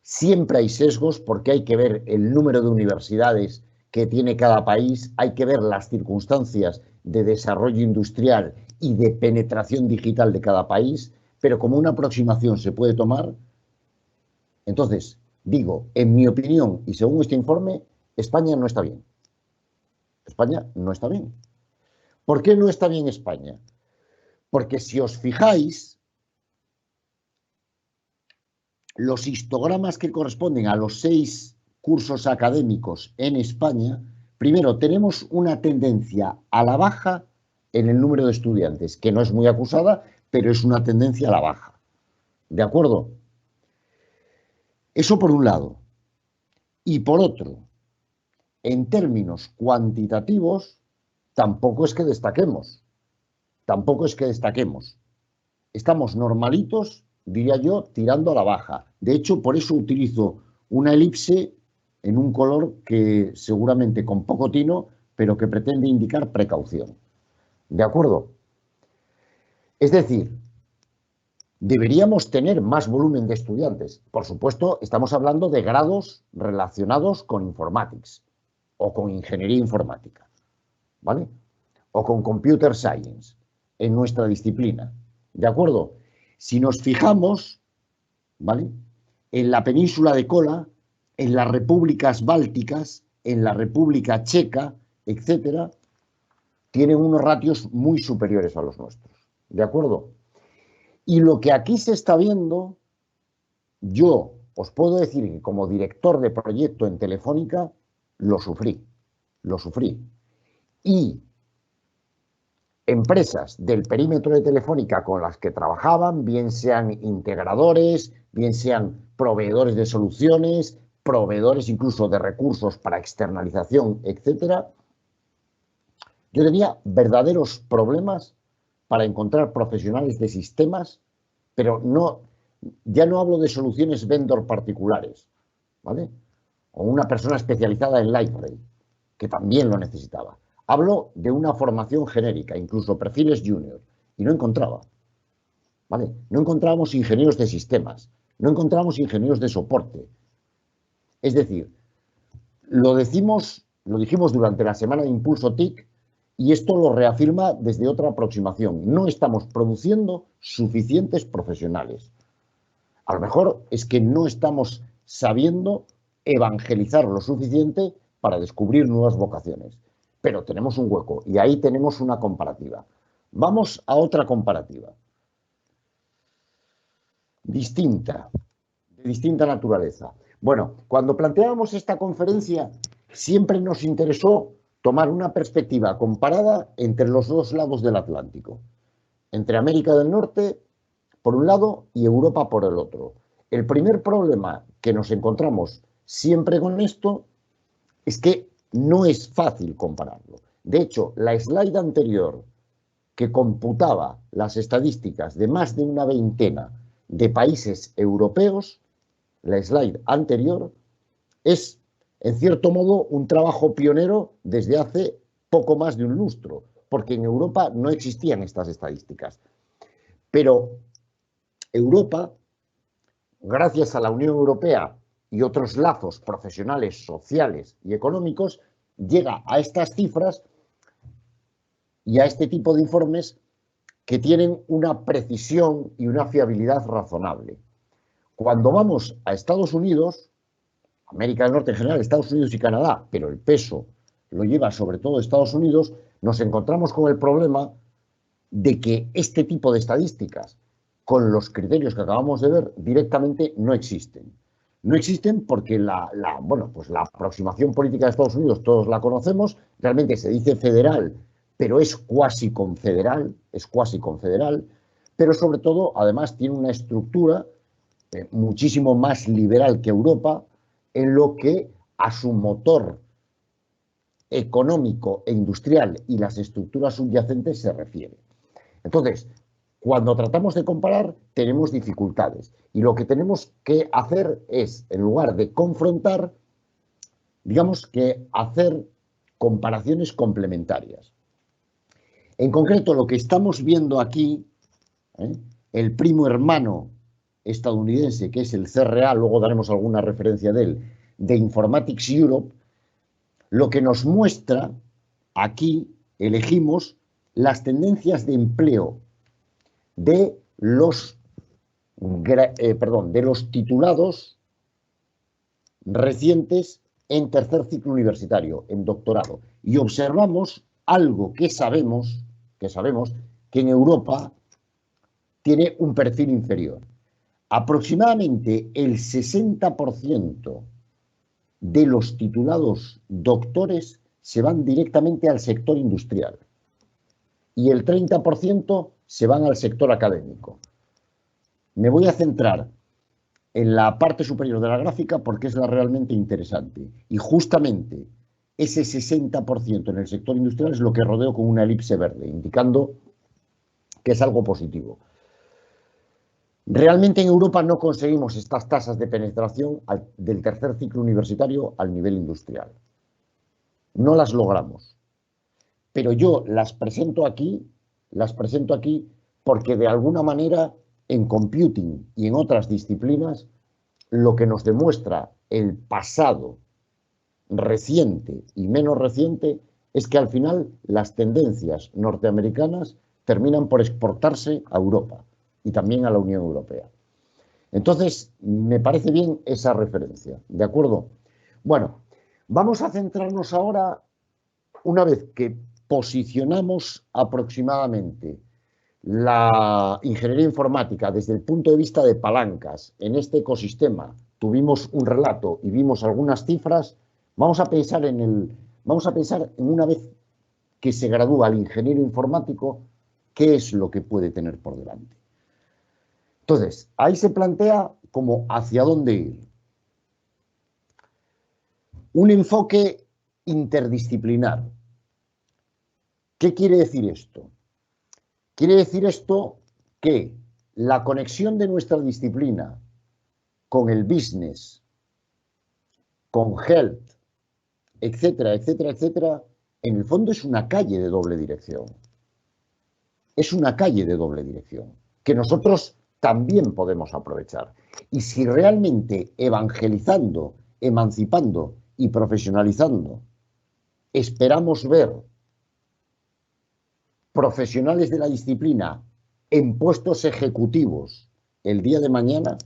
siempre hay sesgos porque hay que ver el número de universidades que tiene cada país, hay que ver las circunstancias de desarrollo industrial y de penetración digital de cada país, pero como una aproximación se puede tomar, entonces, digo, en mi opinión y según este informe, España no está bien. España no está bien. ¿Por qué no está bien España? Porque si os fijáis, los histogramas que corresponden a los 6 cursos académicos en España, primero tenemos una tendencia a la baja en el número de estudiantes, que no es muy acusada, pero es una tendencia a la baja. ¿De acuerdo? Eso por un lado. Y por otro, en términos cuantitativos, tampoco es que destaquemos. Tampoco es que destaquemos. Estamos normalitos, diría yo, tirando a la baja. De hecho, por eso utilizo una elipse en un color que seguramente con poco tino, pero que pretende indicar precaución. ¿De acuerdo? Es decir, deberíamos tener más volumen de estudiantes. Por supuesto, estamos hablando de grados relacionados con informatics o con ingeniería informática, ¿vale? O con computer science en nuestra disciplina. ¿De acuerdo? Si nos fijamos, ¿vale?, en la península de Kola, en las repúblicas bálticas, en la República Checa, etcétera, tienen unos ratios muy superiores a los nuestros. ¿De acuerdo? Y lo que aquí se está viendo, yo os puedo decir que como director de proyecto en Telefónica, lo sufrí. Y empresas del perímetro de Telefónica con las que trabajaban, bien sean integradores, bien sean proveedores de soluciones, proveedores incluso de recursos para externalización, etcétera, yo tenía verdaderos problemas para encontrar profesionales de sistemas, pero no, ya no hablo de soluciones vendor particulares, ¿vale? O una persona especializada en Liferay, que también lo necesitaba. Hablo de una formación genérica, incluso perfiles junior, y no encontraba, ¿vale? No encontrábamos ingenieros de sistemas, no encontrábamos ingenieros de soporte. Es decir, lo dijimos durante la semana de Impulso TIC, y esto lo reafirma desde otra aproximación. No estamos produciendo suficientes profesionales. A lo mejor es que no estamos sabiendo evangelizar lo suficiente para descubrir nuevas vocaciones. Pero tenemos un hueco y ahí tenemos una comparativa. Vamos a otra comparativa. Distinta, de distinta naturaleza. Bueno, cuando planteábamos esta conferencia, siempre nos interesó tomar una perspectiva comparada entre los dos lados del Atlántico, entre América del Norte por un lado y Europa por el otro. El primer problema que nos encontramos siempre con esto es que no es fácil compararlo. De hecho, la slide anterior que computaba las estadísticas de más de una veintena de países europeos, la slide anterior, es en cierto modo un trabajo pionero desde hace poco más de un lustro, porque en Europa no existían estas estadísticas. Pero Europa, gracias a la Unión Europea y otros lazos profesionales, sociales y económicos, llega a estas cifras y a este tipo de informes que tienen una precisión y una fiabilidad razonable. Cuando vamos a Estados Unidos, América del Norte en general, Estados Unidos y Canadá, pero el peso lo lleva sobre todo Estados Unidos, nos encontramos con el problema de que este tipo de estadísticas, con los criterios que acabamos de ver, directamente no existen. No existen porque la aproximación política de Estados Unidos todos la conocemos, realmente se dice federal, pero es cuasi confederal, pero sobre todo, además, tiene una estructura muchísimo más liberal que Europa en lo que a su motor económico e industrial y las estructuras subyacentes se refiere. Entonces, cuando tratamos de comparar, tenemos dificultades. Y lo que tenemos que hacer es, en lugar de confrontar, digamos que hacer comparaciones complementarias. En concreto, lo que estamos viendo aquí, el primo hermano estadounidense, que es el CRA, luego daremos alguna referencia de él, de Informatics Europe, lo que nos muestra, aquí elegimos las tendencias de empleo de los titulados recientes en tercer ciclo universitario, en doctorado. Y observamos algo que sabemos que en Europa tiene un perfil inferior. Aproximadamente el 60% de los titulados doctores se van directamente al sector industrial y el 30% se van al sector académico. Me voy a centrar en la parte superior de la gráfica porque es la realmente interesante. Y justamente ese 60% en el sector industrial es lo que rodeo con una elipse verde, indicando que es algo positivo. Realmente en Europa no conseguimos estas tasas de penetración del tercer ciclo universitario al nivel industrial. No las logramos. Pero yo las presento aquí porque de alguna manera en computing y en otras disciplinas lo que nos demuestra el pasado reciente y menos reciente es que al final las tendencias norteamericanas terminan por exportarse a Europa y también a la Unión Europea. Entonces, me parece bien esa referencia, ¿de acuerdo? Bueno, vamos a centrarnos ahora, una vez que posicionamos aproximadamente la ingeniería informática desde el punto de vista de palancas en este ecosistema, tuvimos un relato y vimos algunas cifras, vamos a pensar en una vez que se gradúa el ingeniero informático, qué es lo que puede tener por delante. Entonces, ahí se plantea como hacia dónde ir. Un enfoque interdisciplinar. ¿Qué quiere decir esto? Quiere decir esto que la conexión de nuestra disciplina con el business, con health, etcétera, etcétera, etcétera, en el fondo es una calle de doble dirección. Es una calle de doble dirección que nosotros también podemos aprovechar. Y si realmente evangelizando, emancipando y profesionalizando esperamos ver profesionales de la disciplina en puestos ejecutivos el día de mañana,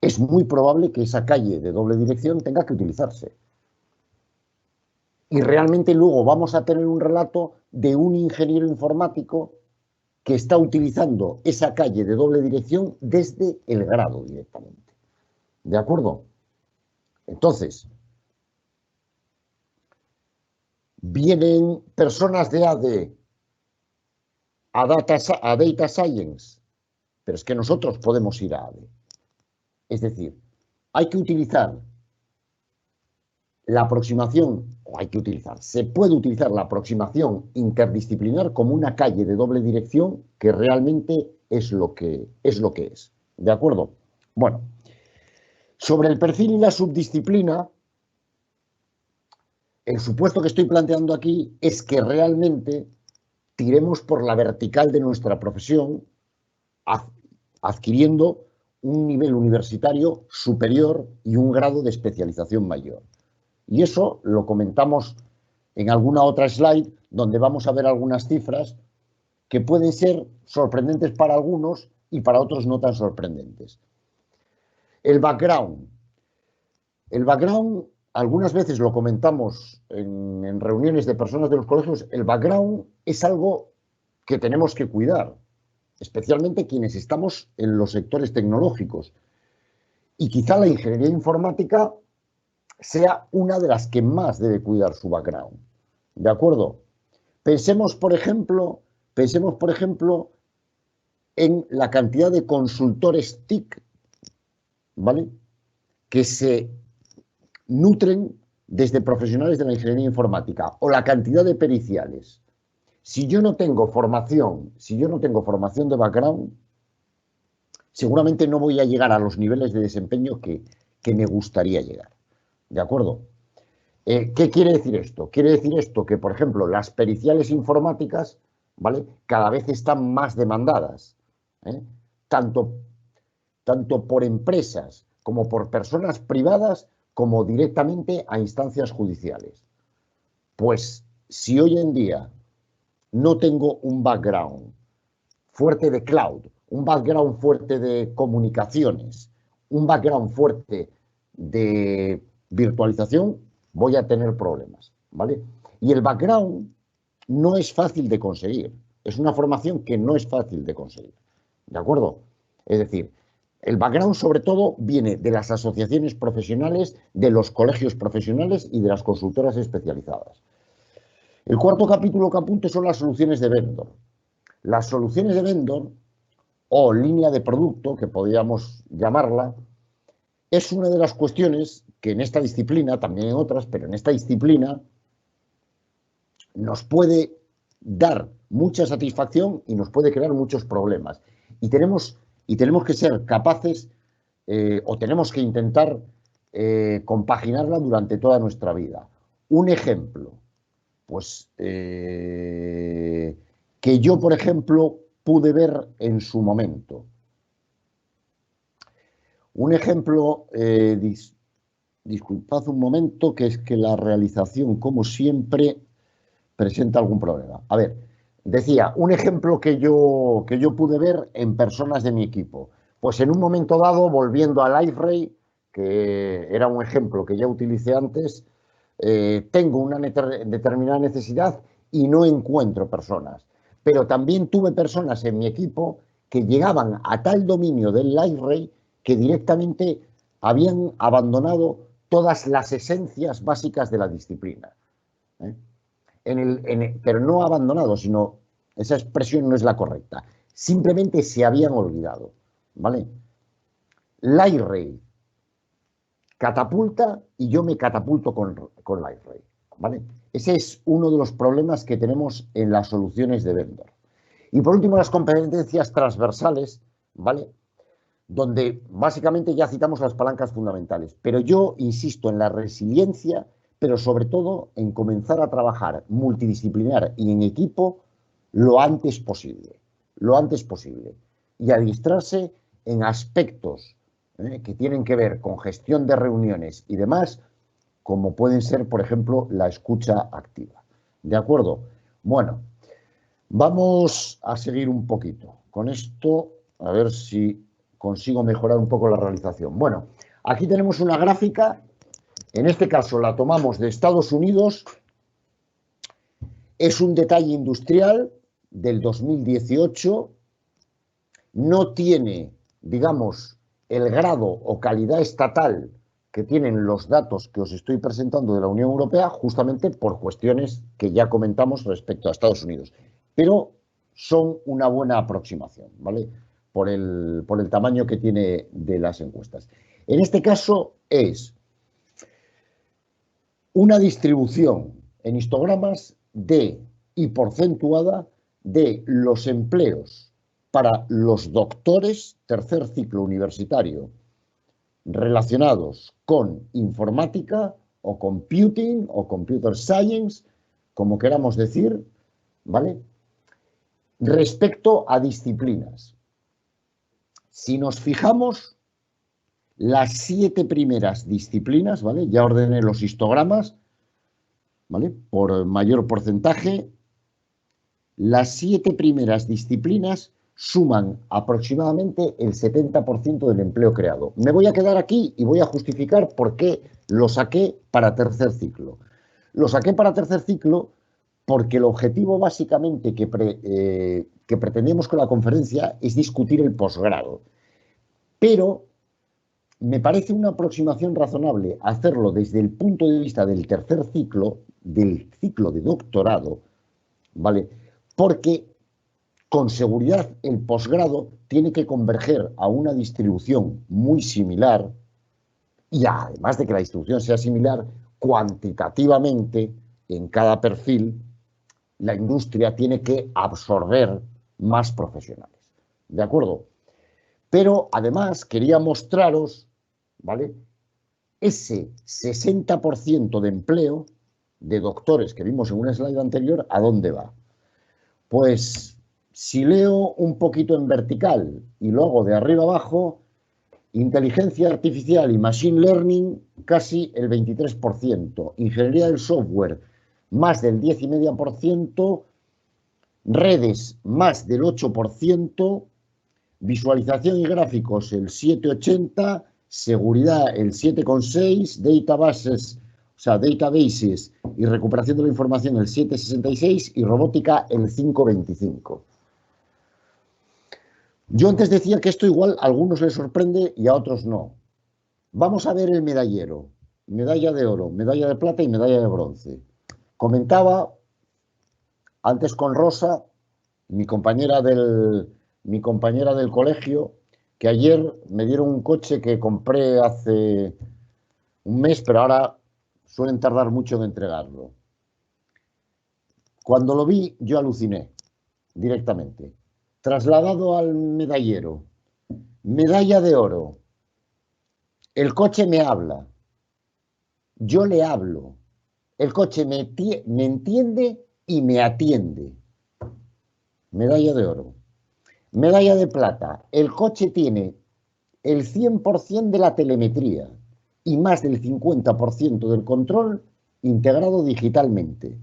es muy probable que esa calle de doble dirección tenga que utilizarse. Y realmente luego vamos a tener un relato de un ingeniero informático que está utilizando esa calle de doble dirección desde el grado directamente. ¿De acuerdo? Entonces, vienen personas de AD a Data Science, pero es que nosotros podemos ir a AD. Es decir, hay que utilizar la aproximación, se puede utilizar la aproximación interdisciplinar como una calle de doble dirección que realmente es lo que es. ¿De acuerdo? Bueno, sobre el perfil y la subdisciplina, el supuesto que estoy planteando aquí es que realmente tiremos por la vertical de nuestra profesión, adquiriendo un nivel universitario superior y un grado de especialización mayor. Y eso lo comentamos en alguna otra slide, donde vamos a ver algunas cifras que pueden ser sorprendentes para algunos y para otros no tan sorprendentes. El background. El background, algunas veces lo comentamos en reuniones de personas de los colegios, el background es algo que tenemos que cuidar, especialmente quienes estamos en los sectores tecnológicos. Y quizá la ingeniería informática sea una de las que más debe cuidar su background. ¿De acuerdo? Pensemos, por ejemplo, en la cantidad de consultores TIC, ¿vale?, que se nutren desde profesionales de la ingeniería informática, o la cantidad de periciales. Si yo no tengo formación de background, seguramente no voy a llegar a los niveles de desempeño que me gustaría llegar. ¿De acuerdo? ¿Qué quiere decir esto? Quiere decir esto que, por ejemplo, las periciales informáticas, ¿vale?, cada vez están más demandadas, tanto por empresas como por personas privadas, como directamente a instancias judiciales. Pues si hoy en día no tengo un background fuerte de cloud, un background fuerte de comunicaciones, un background fuerte de virtualización, voy a tener problemas, ¿vale? Y el background no es fácil de conseguir. Es una formación que no es fácil de conseguir, ¿de acuerdo? Es decir, el background sobre todo viene de las asociaciones profesionales, de los colegios profesionales y de las consultoras especializadas. El cuarto capítulo que apunto son las soluciones de vendor. Las soluciones de vendor, o línea de producto, que podríamos llamarla, es una de las cuestiones que en esta disciplina, también en otras, pero en esta disciplina, nos puede dar mucha satisfacción y nos puede crear muchos problemas. Y tenemos que ser capaces, o tenemos que intentar compaginarla durante toda nuestra vida. Un ejemplo, pues que yo, por ejemplo, pude ver en su momento. Un ejemplo, disculpad un momento, que es que la realización, como siempre, presenta algún problema. A ver, decía, un ejemplo que yo pude ver en personas de mi equipo. Pues en un momento dado, volviendo a LiveRay, que era un ejemplo que ya utilicé antes, tengo una determinada necesidad y no encuentro personas. Pero también tuve personas en mi equipo que llegaban a tal dominio del LiveRay que directamente habían abandonado todas las esencias básicas de la disciplina. Pero no abandonado, sino, esa expresión no es la correcta, simplemente se habían olvidado, ¿vale? LiveRay catapulta y yo me catapulto con LiveRay, ¿vale? Ese es uno de los problemas que tenemos en las soluciones de vendor. Y por último, las competencias transversales, ¿vale?, donde básicamente ya citamos las palancas fundamentales, pero yo insisto en la resiliencia, pero sobre todo en comenzar a trabajar multidisciplinar y en equipo lo antes posible, y adiestrarse en aspectos que tienen que ver con gestión de reuniones y demás, como pueden ser, por ejemplo, la escucha activa. ¿De acuerdo? Bueno, vamos a seguir un poquito con esto, a ver si consigo mejorar un poco la realización. Bueno, aquí tenemos una gráfica, en este caso la tomamos de Estados Unidos, es un detalle industrial del 2018, no tiene, digamos, el grado o calidad estatal que tienen los datos que os estoy presentando de la Unión Europea, justamente por cuestiones que ya comentamos respecto a Estados Unidos, pero son una buena aproximación, ¿vale?, por el tamaño que tiene de las encuestas. En este caso es una distribución en histogramas y porcentuada de los empleos para los doctores, tercer ciclo universitario, relacionados con informática o computing o computer science, como queramos decir, ¿vale? Respecto a disciplinas. Si nos fijamos, las 7 primeras disciplinas, ¿vale? Ya ordené los histogramas, ¿vale? Por mayor porcentaje. Las 7 primeras disciplinas suman aproximadamente el 70% del empleo creado. Me voy a quedar aquí y voy a justificar por qué lo saqué para tercer ciclo. Lo saqué para tercer ciclo porque el objetivo básicamente que pretendíamos con la conferencia es discutir el posgrado. Pero me parece una aproximación razonable hacerlo desde el punto de vista del tercer ciclo, del ciclo de doctorado, ¿vale? Porque con seguridad el posgrado tiene que converger a una distribución muy similar y además de que la distribución sea similar, cuantitativamente en cada perfil la industria tiene que absorber más profesionales. ¿De acuerdo? Pero además quería mostraros, ¿vale?, ese 60% de empleo de doctores que vimos en una slide anterior, ¿a dónde va? Pues si leo un poquito en vertical y lo hago de arriba abajo, inteligencia artificial y machine learning casi el 23%, ingeniería del software más del 10,5%, redes más del 8%, visualización y gráficos el 7,80%, seguridad el 7,6%, databases y recuperación de la información el 7,66% y robótica el 5,25%. Yo antes decía que esto igual a algunos les sorprende y a otros no. Vamos a ver el medallero. Medalla de oro, medalla de plata y medalla de bronce. Comentaba antes con Rosa, mi compañera del colegio, que ayer me dieron un coche que compré hace un mes, pero ahora suelen tardar mucho en entregarlo. Cuando lo vi, yo aluciné directamente. Trasladado al medallero, medalla de oro. El coche me habla, yo le hablo. El coche me entiende y me atiende. Medalla de oro. Medalla de plata. El coche tiene el 100% de la telemetría y más del 50% del control integrado digitalmente.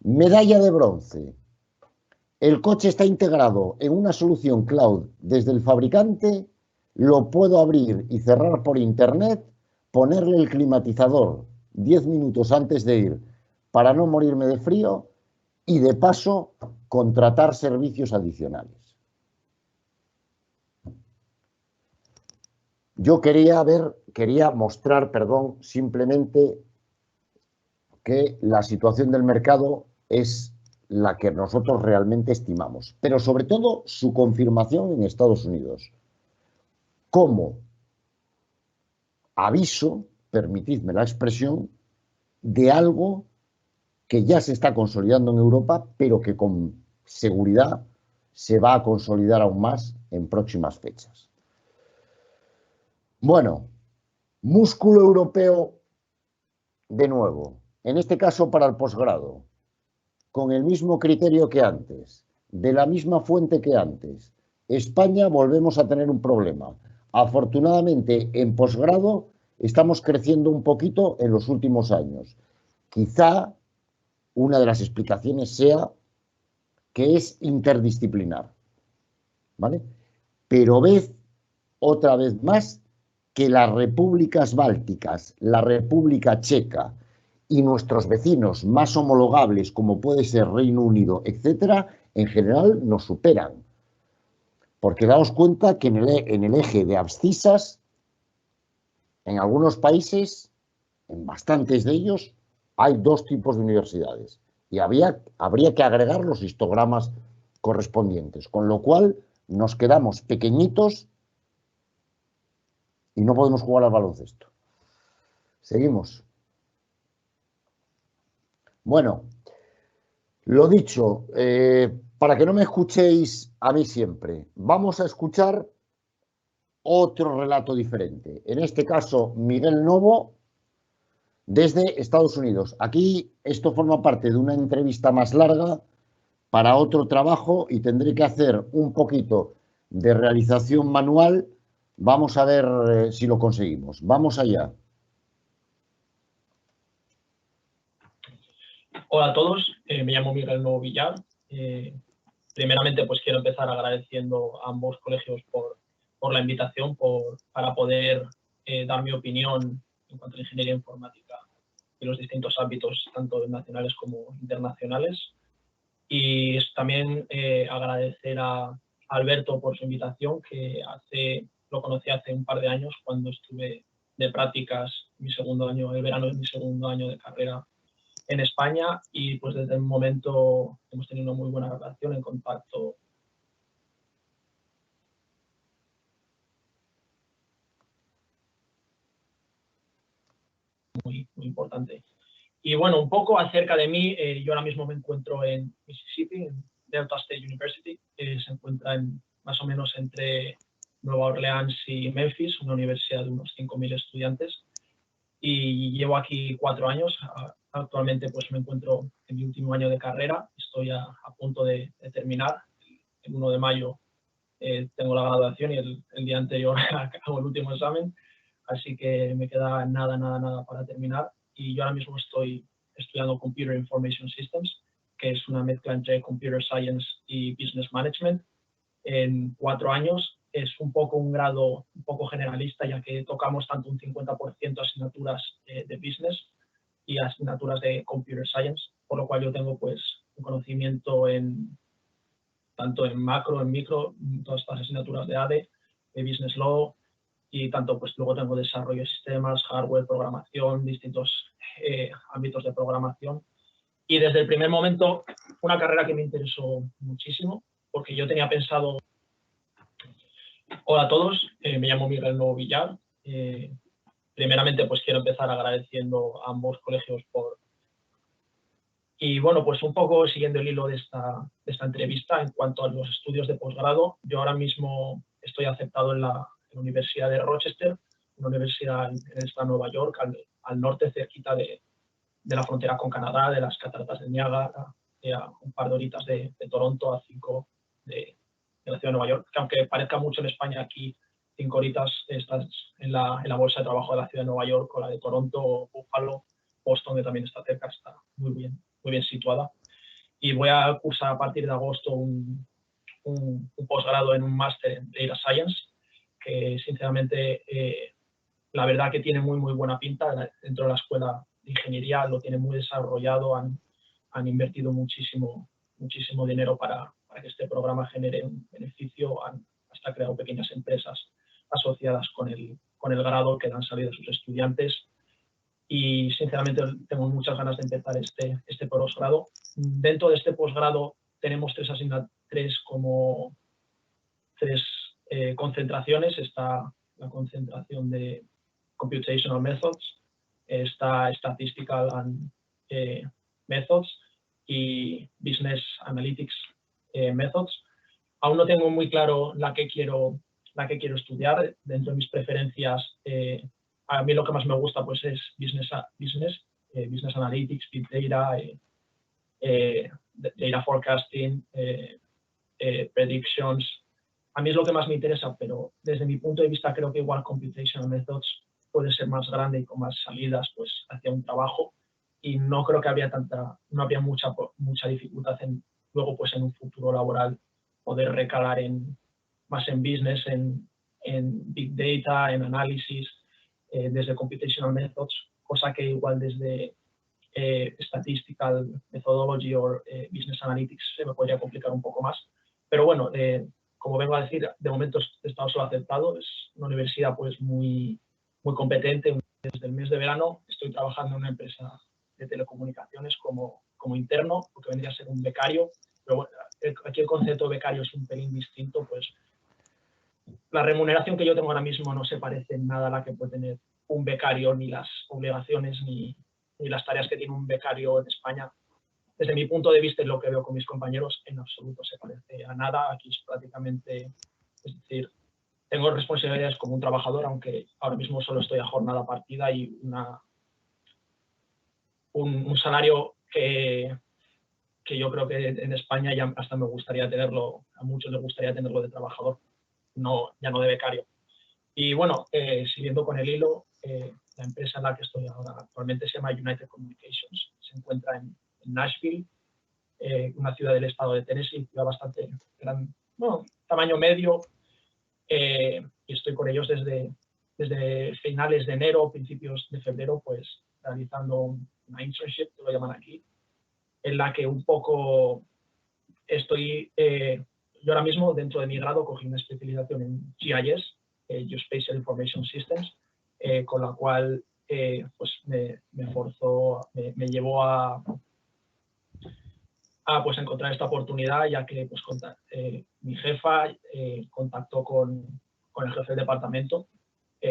Medalla de bronce. El coche está integrado en una solución cloud desde el fabricante, lo puedo abrir y cerrar por internet, ponerle el climatizador 10 minutos antes de ir para no morirme de frío y de paso contratar servicios adicionales. Yo quería mostrar, simplemente que la situación del mercado es la que nosotros realmente estimamos, pero sobre todo su confirmación en Estados Unidos. Como aviso, permitidme la expresión, de algo que ya se está consolidando en Europa, pero que con seguridad se va a consolidar aún más en próximas fechas. Bueno, músculo europeo de nuevo, en este caso para el posgrado, con el mismo criterio que antes, de la misma fuente que antes. España volvemos a tener un problema. Afortunadamente, en posgrado estamos creciendo un poquito en los últimos años. Quizá una de las explicaciones sea que es interdisciplinar, ¿vale? Pero otra vez más que las repúblicas bálticas, la República Checa y nuestros vecinos más homologables, como puede ser Reino Unido, etcétera, en general nos superan. Porque daos cuenta que en el eje de abscisas, en algunos países, en bastantes de ellos, hay 2 tipos de universidades. Y habría que agregar los histogramas correspondientes. Con lo cual nos quedamos pequeñitos y no podemos jugar al baloncesto. Seguimos. Bueno, lo dicho, para que no me escuchéis a mí siempre, vamos a escuchar otro relato diferente. En este caso, Miguel Novo, desde Estados Unidos. Aquí esto forma parte de una entrevista más larga para otro trabajo y tendré que hacer un poquito de realización manual. Vamos a ver si lo conseguimos. Vamos allá. Hola a todos, me llamo Miguel Nuevo Villar. Primeramente, pues quiero empezar agradeciendo a ambos colegios por la invitación, para poder dar mi opinión en cuanto a la ingeniería informática y los distintos ámbitos, tanto nacionales como internacionales. Y también agradecer a Alberto por su invitación, que lo conocí hace un par de años cuando estuve de prácticas el verano de mi segundo año de carrera en España, y pues desde el momento hemos tenido una muy buena relación, en contacto. Muy importante. Y bueno, un poco acerca de mí, yo ahora mismo me encuentro en Mississippi, en Delta State University, se encuentra más o menos entre Nueva Orleans y Memphis, una universidad de unos 5.000 estudiantes, y llevo aquí 4 años. Actualmente pues me encuentro en mi último año de carrera, estoy a punto de terminar. El 1 de mayo tengo la graduación y el día anterior hago el último examen, así que me queda nada para terminar. Y yo ahora mismo estoy estudiando Computer Information Systems, que es una mezcla entre Computer Science y Business Management, en 4 años. Es un poco un grado un poco generalista, ya que tocamos tanto un 50% asignaturas de Business y asignaturas de Computer Science, por lo cual yo tengo pues un conocimiento tanto en macro, en micro, todas estas asignaturas de ADE, de Business Law, y tanto pues luego tengo desarrollo de sistemas, hardware, programación, distintos ámbitos de programación. Y desde el primer momento, una carrera que me interesó muchísimo, porque yo tenía pensado... Hola a todos, me llamo Miguel Nuevo Villar. Primeramente pues quiero empezar agradeciendo a ambos colegios Y bueno, pues un poco siguiendo el hilo de esta entrevista, en cuanto a los estudios de posgrado, yo ahora mismo estoy aceptado en la Universidad de Rochester, una universidad en el estado de Nueva York, al norte, cerquita de la frontera con Canadá, de las cataratas de Niágara, a un par de horitas de Toronto, a 5 de la ciudad de Nueva York, que aunque parezca mucho en España, aquí 5 horitas estás en la bolsa de trabajo de la ciudad de Nueva York, o la de Toronto, o Buffalo, Boston, que también está cerca, está muy bien situada. Y voy a cursar a partir de agosto un posgrado en un máster en Data Science, que sinceramente la verdad que tiene muy buena pinta. Dentro de la escuela de ingeniería lo tiene muy desarrollado, han invertido muchísimo dinero para que este programa genere un beneficio, han hasta creado pequeñas empresas asociadas con el grado que dan salida a sus estudiantes. Y sinceramente tengo muchas ganas de empezar este posgrado. Dentro de este posgrado tenemos tres concentraciones. Está la concentración de Computational Methods, está Statistical and Methods y Business Analytics Methods. Aún no tengo muy claro la que quiero estudiar. Dentro de mis preferencias, a mí lo que más me gusta pues es Business Analytics, Big Data, Data Forecasting, Predictions. A mí es lo que más me interesa, pero desde mi punto de vista creo que igual Computational Methods puede ser más grande y con más salidas pues hacia un trabajo, y no creo que no habría mucha dificultad luego pues en un futuro laboral poder recalar más en business, en big data, en análisis, desde computational methods, cosa que igual desde statistical methodology o business analytics se me podría complicar un poco más. Pero bueno, como vengo a decir, de momento he estado solo aceptado. Es una universidad pues muy competente. Desde el mes de verano estoy trabajando en una empresa de telecomunicaciones como interno, porque vendría a ser un becario. Pero bueno, aquí el concepto de becario es un pelín distinto, pues la remuneración que yo tengo ahora mismo no se parece en nada a la que puede tener un becario, ni las obligaciones ni las tareas que tiene un becario en España. Desde mi punto de vista y lo que veo con mis compañeros, en absoluto se parece a nada. Aquí es prácticamente, es decir, tengo responsabilidades como un trabajador, aunque ahora mismo solo estoy a jornada partida y un salario que yo creo que en España ya hasta me gustaría tenerlo, a muchos les gustaría tenerlo de trabajador, ya no de becario. Y bueno, siguiendo con el hilo, la empresa en la que estoy ahora actualmente se llama United Communications, se encuentra en Nashville, una ciudad del estado de Tennessee, ciudad bastante grande, bueno, tamaño medio, y estoy con ellos desde finales de enero, principios de febrero, pues realizando una internship, que lo llaman aquí, en la que un poco estoy, yo ahora mismo dentro de mi grado cogí una especialización en GIS, Geospatial Information Systems, con la cual pues me llevó a pues encontrar esta oportunidad, ya que pues, mi jefa contactó con el jefe del departamento,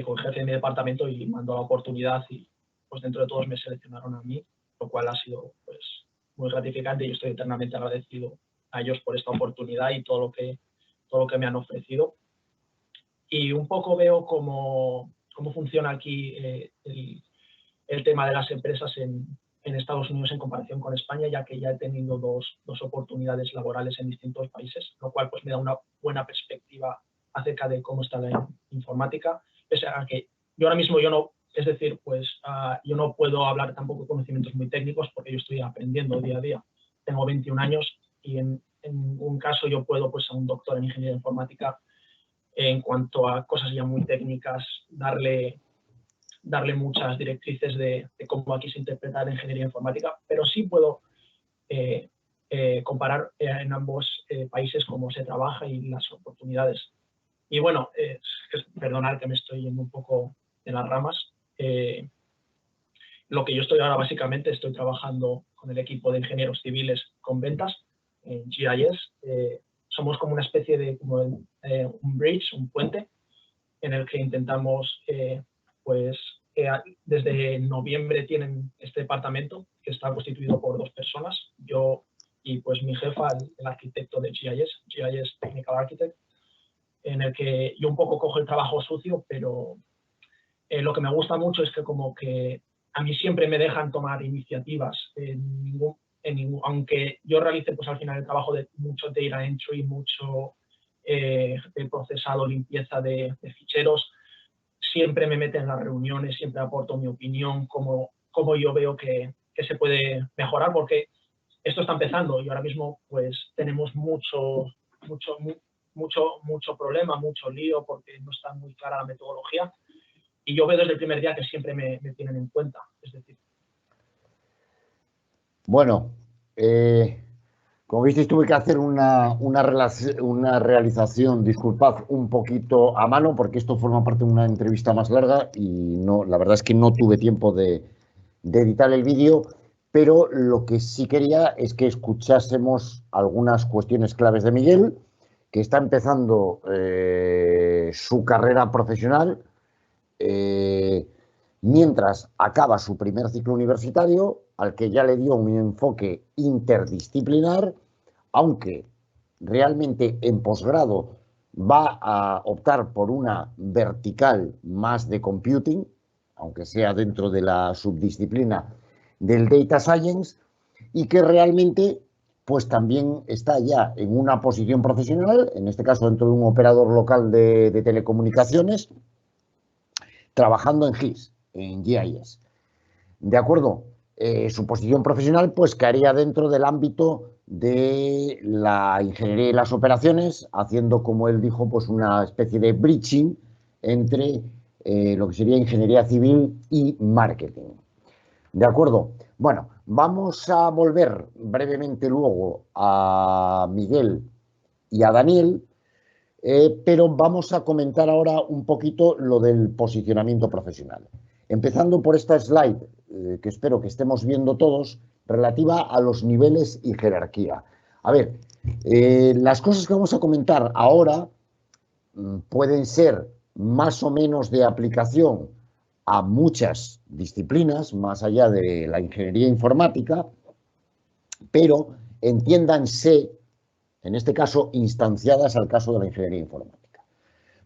con el jefe de mi departamento y mandó la oportunidad y pues dentro de todos me seleccionaron a mí, lo cual ha sido pues muy gratificante y estoy eternamente agradecido a ellos por esta oportunidad y todo lo que me han ofrecido. Y un poco veo cómo funciona aquí el tema de las empresas en Estados Unidos en comparación con España, ya que ya he tenido dos oportunidades laborales en distintos países, lo cual pues me da una buena perspectiva acerca de cómo está la informática. Pese a que yo ahora mismo es decir, pues yo no puedo hablar tampoco de conocimientos muy técnicos porque yo estoy aprendiendo día a día. Tengo 21 años y en un caso yo puedo pues a un doctor en ingeniería informática en cuanto a cosas ya muy técnicas darle muchas directrices de cómo aquí se interpreta la ingeniería informática, pero sí puedo comparar en ambos países cómo se trabaja y las oportunidades. Y bueno, perdonad que me estoy yendo un poco de las ramas. Lo que yo estoy ahora básicamente estoy trabajando con el equipo de ingenieros civiles con ventas en GIS. Somos como una especie de un bridge, un puente, en el que intentamos desde noviembre tienen este departamento que está constituido por 2 personas, yo y pues mi jefa, el arquitecto de GIS Technical Architect, en el que yo un poco cojo el trabajo sucio, pero lo que me gusta mucho es que como que a mí siempre me dejan tomar iniciativas, aunque yo realice pues al final el trabajo de mucho data entry, mucho de procesado, limpieza de ficheros, siempre me meten en las reuniones, siempre aporto mi opinión, cómo yo veo que se puede mejorar, porque esto está empezando y ahora mismo pues tenemos mucho problema, mucho lío, porque no está muy clara la metodología. Y yo veo desde el primer día que siempre me tienen en cuenta. Es decir. Bueno, como visteis, tuve que hacer una realización, disculpad, un poquito a mano, porque esto forma parte de una entrevista más larga y no, la verdad es que no tuve tiempo de editar el vídeo, pero lo que sí quería es que escuchásemos algunas cuestiones claves de Miguel, que está empezando su carrera profesional, mientras acaba su primer ciclo universitario, al que ya le dio un enfoque interdisciplinar, aunque realmente en posgrado va a optar por una vertical más de computing, aunque sea dentro de la subdisciplina del data science, y que realmente pues también está ya en una posición profesional, en este caso dentro de un operador local de telecomunicaciones, trabajando en GIS. ¿De acuerdo? Su posición profesional pues caería dentro del ámbito de la ingeniería y las operaciones, haciendo, como él dijo, pues una especie de bridging entre lo que sería ingeniería civil y marketing. ¿De acuerdo? Bueno, vamos a volver brevemente luego a Miguel y a Daniel, pero vamos a comentar ahora un poquito lo del posicionamiento profesional. Empezando por esta slide, que espero que estemos viendo todos, relativa a los niveles y jerarquía. A ver, las cosas que vamos a comentar ahora pueden ser más o menos de aplicación a muchas disciplinas, más allá de la ingeniería informática, pero entiéndanse, en este caso, instanciadas al caso de la ingeniería informática.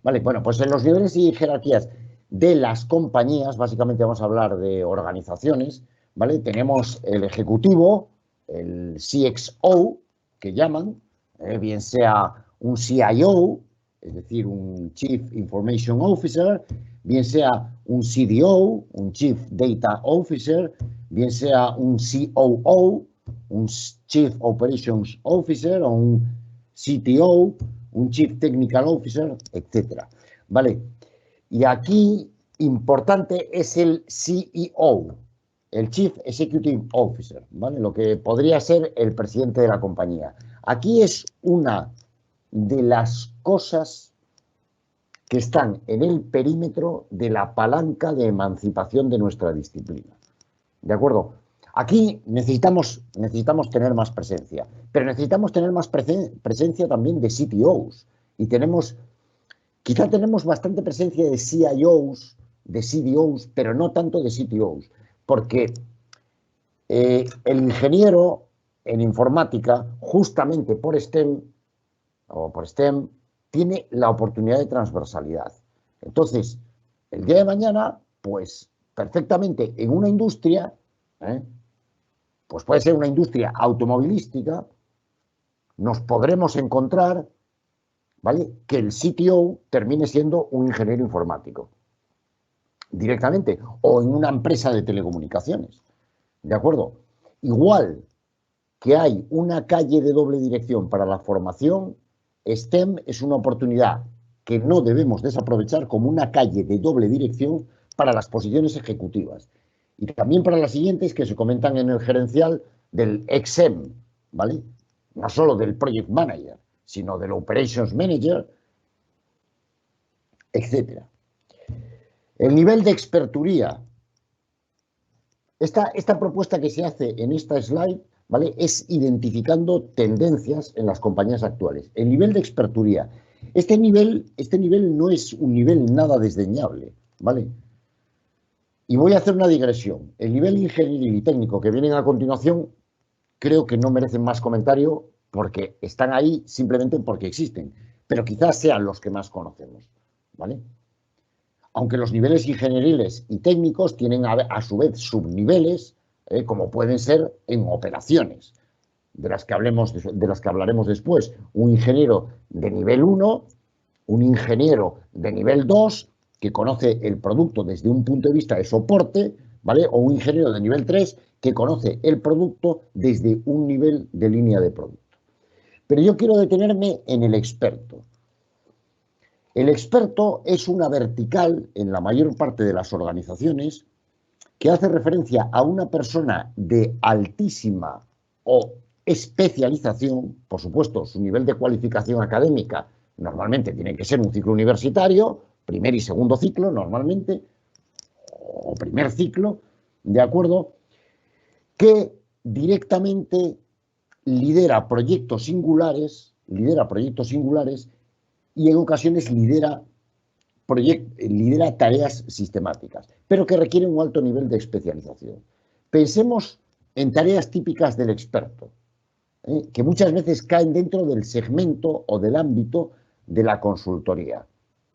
Vale, bueno, pues en los niveles y jerarquías de las compañías, básicamente vamos a hablar de organizaciones, ¿vale? Tenemos el ejecutivo, el CXO, que llaman, bien sea un CIO, es decir, un Chief Information Officer, bien sea un CDO, un Chief Data Officer, bien sea un COO, un Chief Operations Officer o un CTO, un Chief Technical Officer, etc. ¿Vale? Y aquí importante es el CEO, el Chief Executive Officer, ¿vale? Lo que podría ser el presidente de la compañía. Aquí es una de las cosas que están en el perímetro de la palanca de emancipación de nuestra disciplina. ¿De acuerdo? Aquí necesitamos tener más presencia, pero necesitamos tener más presencia también de CTOs. Y quizá tenemos bastante presencia de CIOs, de CDOs, pero no tanto de CTOs, porque el ingeniero en informática, justamente por STEM, tiene la oportunidad de transversalidad. Entonces, el día de mañana, pues perfectamente en una industria, pues puede ser una industria automovilística, nos podremos encontrar, ¿vale?, que el CTO termine siendo un ingeniero informático directamente, o en una empresa de telecomunicaciones. ¿De acuerdo? Igual que hay una calle de doble dirección para la formación, STEM es una oportunidad que no debemos desaprovechar como una calle de doble dirección para las posiciones ejecutivas. Y también para las siguientes que se comentan en el gerencial del XM, ¿vale? No solo del Project Manager, sino del Operations Manager, etc. El nivel de experturía. Esta propuesta que se hace en esta slide, ¿vale?, es identificando tendencias en las compañías actuales. El nivel de experturía. Este nivel no es un nivel nada desdeñable, ¿vale? Y voy a hacer una digresión. El nivel ingenieril y técnico que vienen a continuación creo que no merecen más comentario porque están ahí simplemente porque existen, pero quizás sean los que más conocemos, ¿vale? Aunque los niveles ingenieriles y técnicos tienen a su vez subniveles, como pueden ser en operaciones, de las que hablaremos después. Un ingeniero de nivel 1, un ingeniero de nivel 2, que conoce el producto desde un punto de vista de soporte, ¿vale? O un ingeniero de nivel 3, que conoce el producto desde un nivel de línea de producto. Pero yo quiero detenerme en el experto. El experto es una vertical en la mayor parte de las organizaciones que hace referencia a una persona de altísima o especialización. Por supuesto, su nivel de cualificación académica normalmente tiene que ser un ciclo universitario, primer y segundo ciclo normalmente, o primer ciclo, ¿de acuerdo?, que directamente lidera proyectos singulares y en ocasiones lidera tareas sistemáticas, pero que requieren un alto nivel de especialización. Pensemos en tareas típicas del experto, que muchas veces caen dentro del segmento o del ámbito de la consultoría,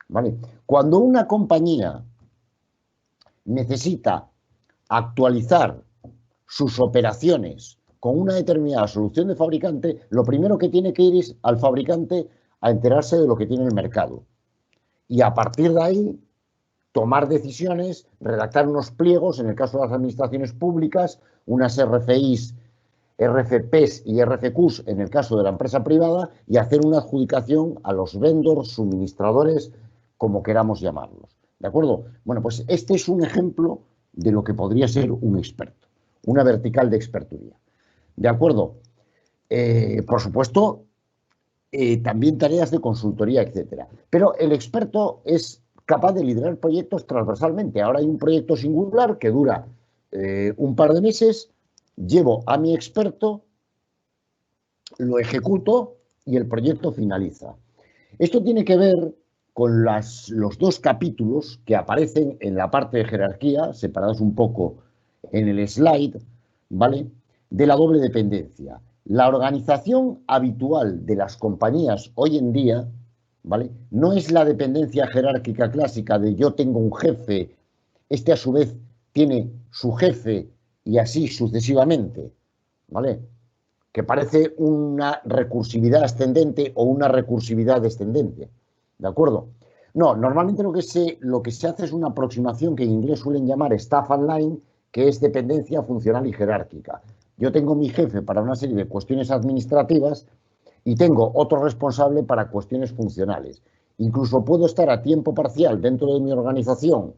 ¿vale? Cuando una compañía necesita actualizar sus operaciones con una determinada solución de fabricante, lo primero que tiene que ir es al fabricante a enterarse de lo que tiene el mercado. Y a partir de ahí, tomar decisiones, redactar unos pliegos, en el caso de las administraciones públicas, unas RFIs, RFPs y RFQs en el caso de la empresa privada, y hacer una adjudicación a los vendors, suministradores, como queramos llamarlos. ¿De acuerdo? Bueno, pues este es un ejemplo de lo que podría ser un experto, una vertical de experturía. ¿De acuerdo? Por supuesto, también tareas de consultoría, etcétera. Pero el experto es capaz de liderar proyectos transversalmente. Ahora hay un proyecto singular que dura un par de meses, llevo a mi experto, lo ejecuto y el proyecto finaliza. Esto tiene que ver con los dos capítulos que aparecen en la parte de jerarquía, separados un poco en el slide, ¿vale?, de la doble dependencia. La organización habitual de las compañías hoy en día, ¿vale?, no es la dependencia jerárquica clásica de yo tengo un jefe, este a su vez tiene su jefe y así sucesivamente, ¿vale? Que parece una recursividad ascendente o una recursividad descendente, ¿de acuerdo? No, normalmente lo que se hace es una aproximación que en inglés suelen llamar staff align, que es dependencia funcional y jerárquica. Yo tengo mi jefe para una serie de cuestiones administrativas y tengo otro responsable para cuestiones funcionales. Incluso puedo estar a tiempo parcial dentro de mi organización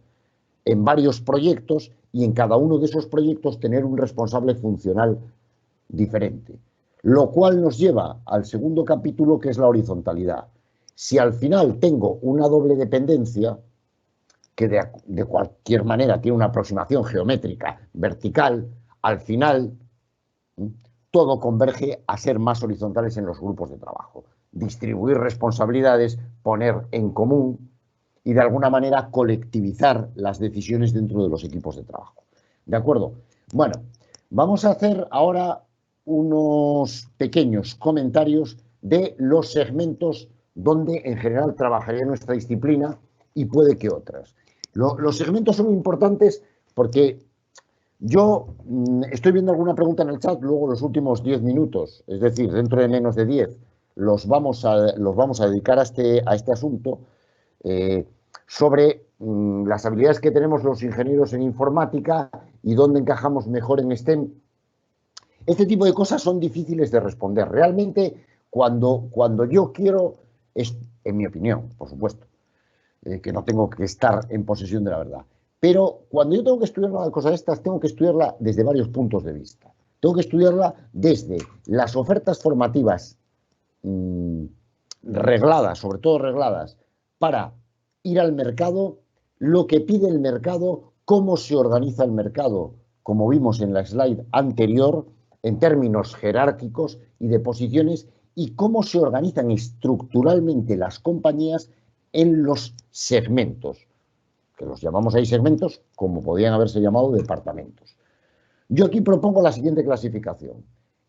en varios proyectos y en cada uno de esos proyectos tener un responsable funcional diferente. Lo cual nos lleva al segundo capítulo, que es la horizontalidad. Si al final tengo una doble dependencia, que de cualquier manera tiene una aproximación geométrica vertical, al final todo converge a ser más horizontales en los grupos de trabajo. Distribuir responsabilidades, poner en común y de alguna manera colectivizar las decisiones dentro de los equipos de trabajo. ¿De acuerdo? Bueno, vamos a hacer ahora unos pequeños comentarios de los segmentos donde en general trabajaría nuestra disciplina y puede que otras. Los segmentos son importantes porque yo estoy viendo alguna pregunta en el chat, luego los últimos 10 minutos, es decir, dentro de menos de 10, los vamos a dedicar a este asunto sobre las habilidades que tenemos los ingenieros en informática y dónde encajamos mejor en STEM. Este tipo de cosas son difíciles de responder. Realmente, cuando yo quiero, es en mi opinión, por supuesto, que no tengo que estar en posesión de la verdad, pero cuando yo tengo que estudiar una cosa de estas, tengo que estudiarla desde varios puntos de vista. Tengo que estudiarla desde las ofertas formativas regladas, sobre todo regladas, para ir al mercado, lo que pide el mercado, cómo se organiza el mercado, como vimos en la slide anterior, en términos jerárquicos y de posiciones, y cómo se organizan estructuralmente las compañías en los segmentos, que los llamamos ahí segmentos, como podían haberse llamado departamentos. Yo aquí propongo la siguiente clasificación: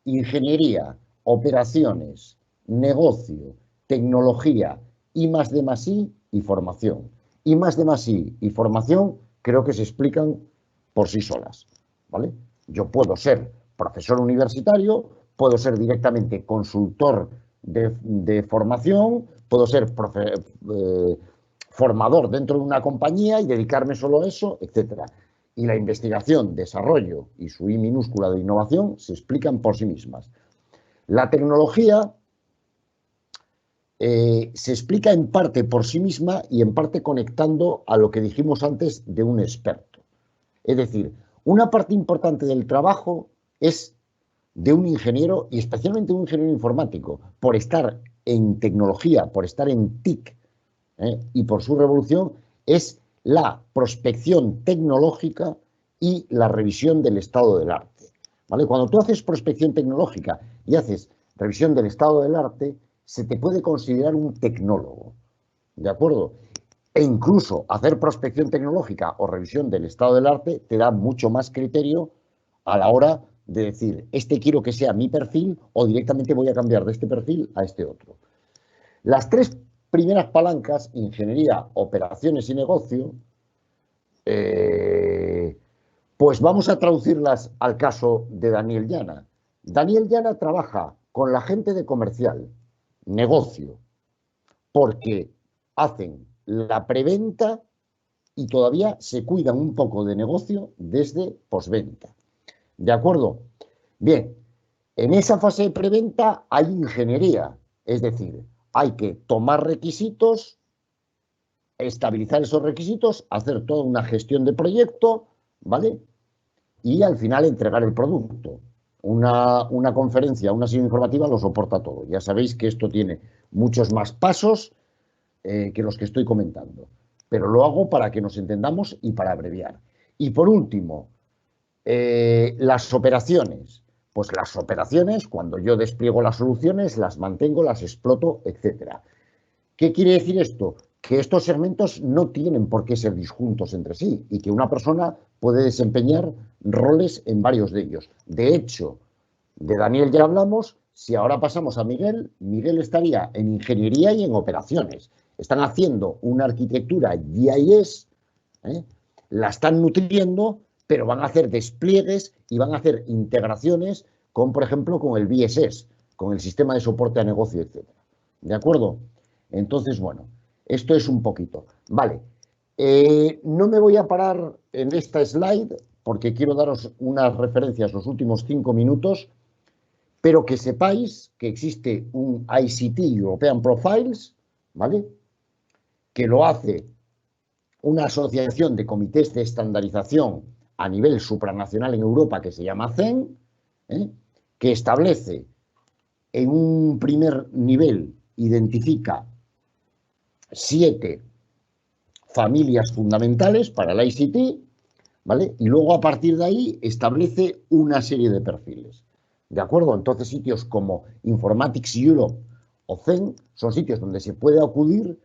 ingeniería, operaciones, negocio, tecnología, I+D+I y formación. I+D+I y formación creo que se explican por sí solas, ¿vale? Yo puedo ser profesor universitario, puedo ser directamente consultor de formación, puedo ser formador dentro de una compañía y dedicarme solo a eso, etcétera. Y la investigación, desarrollo y su I minúscula de innovación se explican por sí mismas. La tecnología se explica en parte por sí misma y en parte conectando a lo que dijimos antes de un experto. Es decir, una parte importante del trabajo es de un ingeniero y especialmente un ingeniero informático, por estar en tecnología, por estar en TIC y por su revolución, es la prospección tecnológica y la revisión del estado del arte. ¿Vale? Cuando tú haces prospección tecnológica y haces revisión del estado del arte, se te puede considerar un tecnólogo, ¿de acuerdo? E incluso hacer prospección tecnológica o revisión del estado del arte te da mucho más criterio a la hora de decir, este quiero que sea mi perfil o directamente voy a cambiar de este perfil a este otro. Las tres primeras palancas, ingeniería, operaciones y negocio, pues vamos a traducirlas al caso de Daniel Llana. Daniel Llana trabaja con la gente de comercial, negocio, porque hacen la preventa y todavía se cuidan un poco de negocio desde postventa. ¿De acuerdo? Bien, en esa fase de preventa hay ingeniería, es decir, hay que tomar requisitos, estabilizar esos requisitos, hacer toda una gestión de proyecto, ¿vale? Y al final entregar el producto. Una conferencia, una sesión informativa lo soporta todo. Ya sabéis que esto tiene muchos más pasos que los que estoy comentando, pero lo hago para que nos entendamos y para abreviar. Y por último, las operaciones. Pues las operaciones, cuando yo despliego las soluciones, las mantengo, las exploto, etcétera. ¿Qué quiere decir esto? Que estos segmentos no tienen por qué ser disjuntos entre sí y que una persona puede desempeñar roles en varios de ellos. De hecho, de Daniel ya hablamos, si ahora pasamos a Miguel, Miguel estaría en ingeniería y en operaciones. Están haciendo una arquitectura GIS, la están nutriendo pero van a hacer despliegues y van a hacer integraciones con, por ejemplo, con el BSS, con el sistema de soporte a negocio, etc. ¿De acuerdo? Entonces, bueno, esto es un poquito. Vale, no me voy a parar en esta slide porque quiero daros unas referencias los últimos 5 minutos, pero que sepáis que existe un ICT European Profiles, ¿vale?, que lo hace una asociación de comités de estandarización a nivel supranacional en Europa que se llama CEN, que establece en un primer nivel, identifica 7 familias fundamentales para el ICT, ¿vale? Y luego a partir de ahí establece una serie de perfiles. ¿De acuerdo? Entonces sitios como Informatics Europe o CEN son sitios donde se puede acudir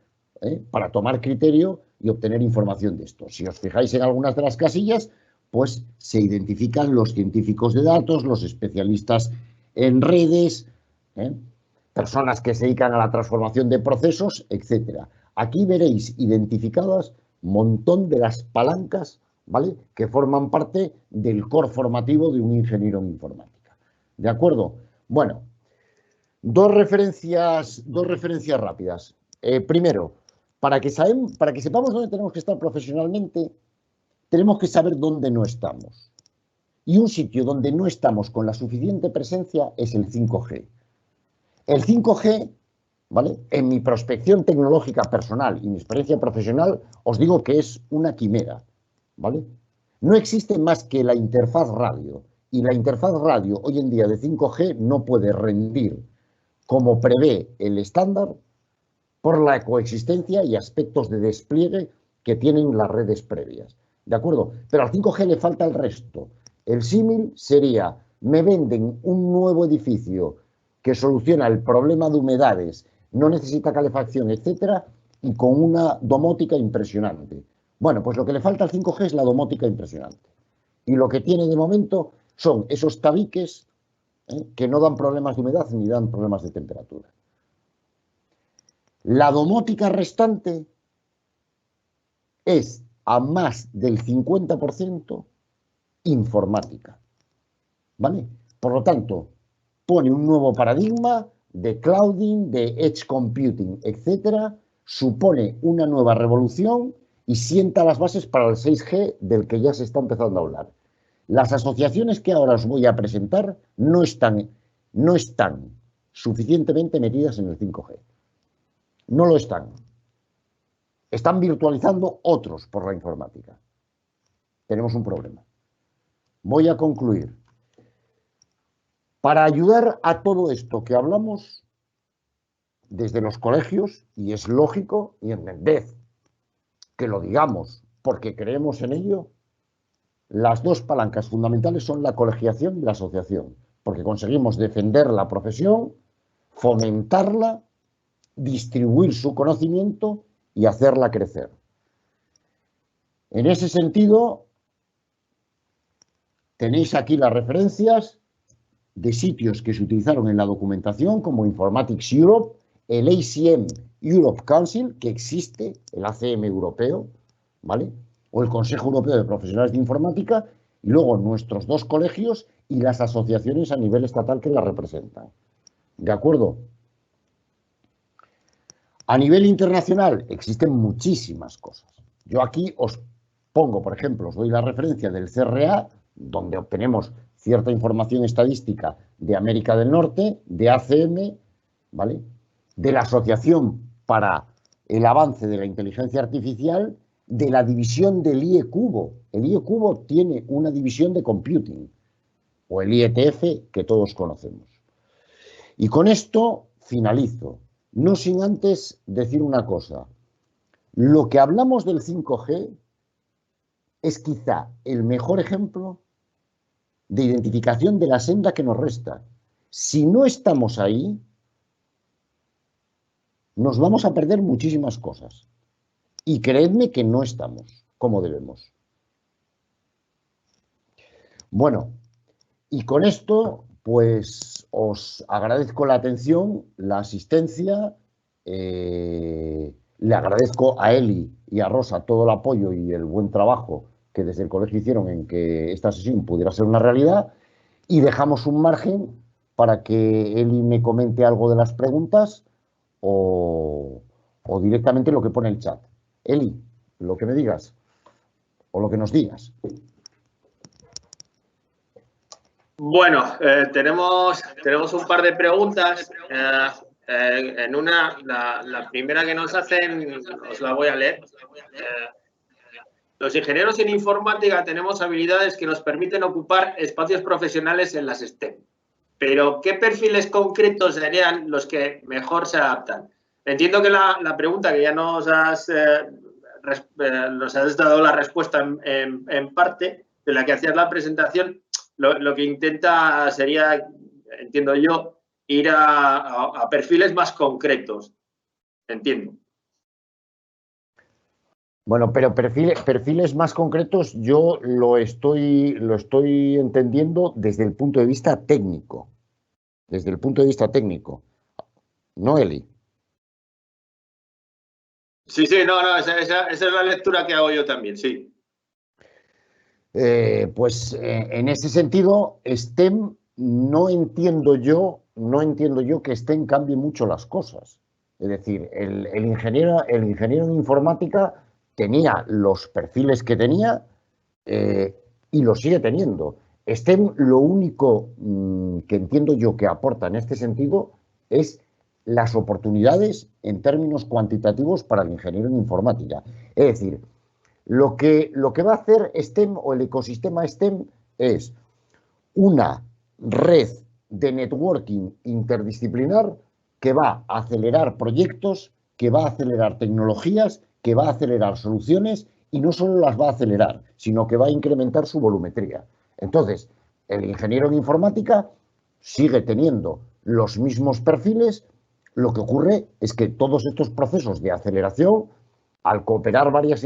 para tomar criterio y obtener información de esto. Si os fijáis en algunas de las casillas, pues se identifican los científicos de datos, los especialistas en redes, personas que se dedican a la transformación de procesos, etc. Aquí veréis identificadas un montón de las palancas, ¿vale?, que forman parte del core formativo de un ingeniero en informática. ¿De acuerdo? Bueno, dos referencias rápidas. Primero, para que sepamos dónde tenemos que estar profesionalmente, tenemos que saber dónde no estamos. Y un sitio donde no estamos con la suficiente presencia es el 5G. El 5G, ¿vale?, en mi prospección tecnológica personal y mi experiencia profesional, os digo que es una quimera, ¿vale? No existe más que la interfaz radio. Y la interfaz radio hoy en día de 5G no puede rendir como prevé el estándar por la coexistencia y aspectos de despliegue que tienen las redes previas. ¿De acuerdo? Pero al 5G le falta el resto. El símil sería, me venden un nuevo edificio que soluciona el problema de humedades, no necesita calefacción, etcétera, y con una domótica impresionante. Bueno, pues lo que le falta al 5G es la domótica impresionante. Y lo que tiene de momento son esos tabiques que no dan problemas de humedad ni dan problemas de temperatura. La domótica restante es a más del 50% informática, ¿vale? Por lo tanto, pone un nuevo paradigma de clouding, de edge computing, etcétera, supone una nueva revolución y sienta las bases para el 6G del que ya se está empezando a hablar. Las asociaciones que ahora os voy a presentar no están suficientemente metidas en el 5G. No lo están. Están virtualizando otros por la informática. Tenemos un problema. Voy a concluir. Para ayudar a todo esto que hablamos desde los colegios, y es lógico, y entended que lo digamos porque creemos en ello, las dos palancas fundamentales son la colegiación y la asociación, porque conseguimos defender la profesión, fomentarla, distribuir su conocimiento y hacerla crecer. En ese sentido, tenéis aquí las referencias de sitios que se utilizaron en la documentación, como Informatics Europe, el ACM Europe Council, que existe, el ACM europeo, ¿vale?, o el Consejo Europeo de Profesionales de Informática, y luego nuestros dos colegios y las asociaciones a nivel estatal que las representan. ¿De acuerdo? A nivel internacional existen muchísimas cosas. Yo aquí os pongo, por ejemplo, os doy la referencia del CRA, donde obtenemos cierta información estadística de América del Norte, de ACM, ¿vale?, de la Asociación para el Avance de la Inteligencia Artificial, de la división del IE-Cubo. El IE-Cubo tiene una división de computing, o el IETF, que todos conocemos. Y con esto finalizo, no sin antes decir una cosa. Lo que hablamos del 5G es quizá el mejor ejemplo de identificación de la senda que nos resta. Si no estamos ahí, nos vamos a perder muchísimas cosas. Y creedme que no estamos como debemos. Bueno, y con esto, pues os agradezco la atención, la asistencia, le agradezco a Eli y a Rosa todo el apoyo y el buen trabajo que desde el colegio hicieron en que esta sesión pudiera ser una realidad y dejamos un margen para que Eli me comente algo de las preguntas o directamente lo que pone el chat. Eli, lo que me digas o lo que nos digas. Bueno, tenemos un par de preguntas. En una, la primera que nos hacen, os la voy a leer. Los ingenieros en informática tenemos habilidades que nos permiten ocupar espacios profesionales en las STEM. Pero, ¿qué perfiles concretos serían los que mejor se adaptan? Entiendo que la pregunta que ya nos has dado la respuesta en parte de la que hacías la presentación, lo que intenta sería, entiendo yo, ir a perfiles más concretos. Entiendo. Bueno, pero perfiles más concretos yo lo estoy entendiendo desde el punto de vista técnico. Desde el punto de vista técnico. ¿No, Eli? Sí, no, esa es la lectura que hago yo también, sí. Pues en ese sentido, STEM no entiendo yo que STEM cambie mucho las cosas. Es decir, el ingeniero en informática tenía los perfiles que tenía y los sigue teniendo. STEM lo único que entiendo yo que aporta en este sentido es las oportunidades en términos cuantitativos para el ingeniero en informática. Es decir, lo que va a hacer STEM o el ecosistema STEM es una red de networking interdisciplinar que va a acelerar proyectos, que va a acelerar tecnologías, que va a acelerar soluciones y no solo las va a acelerar, sino que va a incrementar su volumetría. Entonces, el ingeniero en informática sigue teniendo los mismos perfiles, lo que ocurre es que todos estos procesos de aceleración, al cooperar varias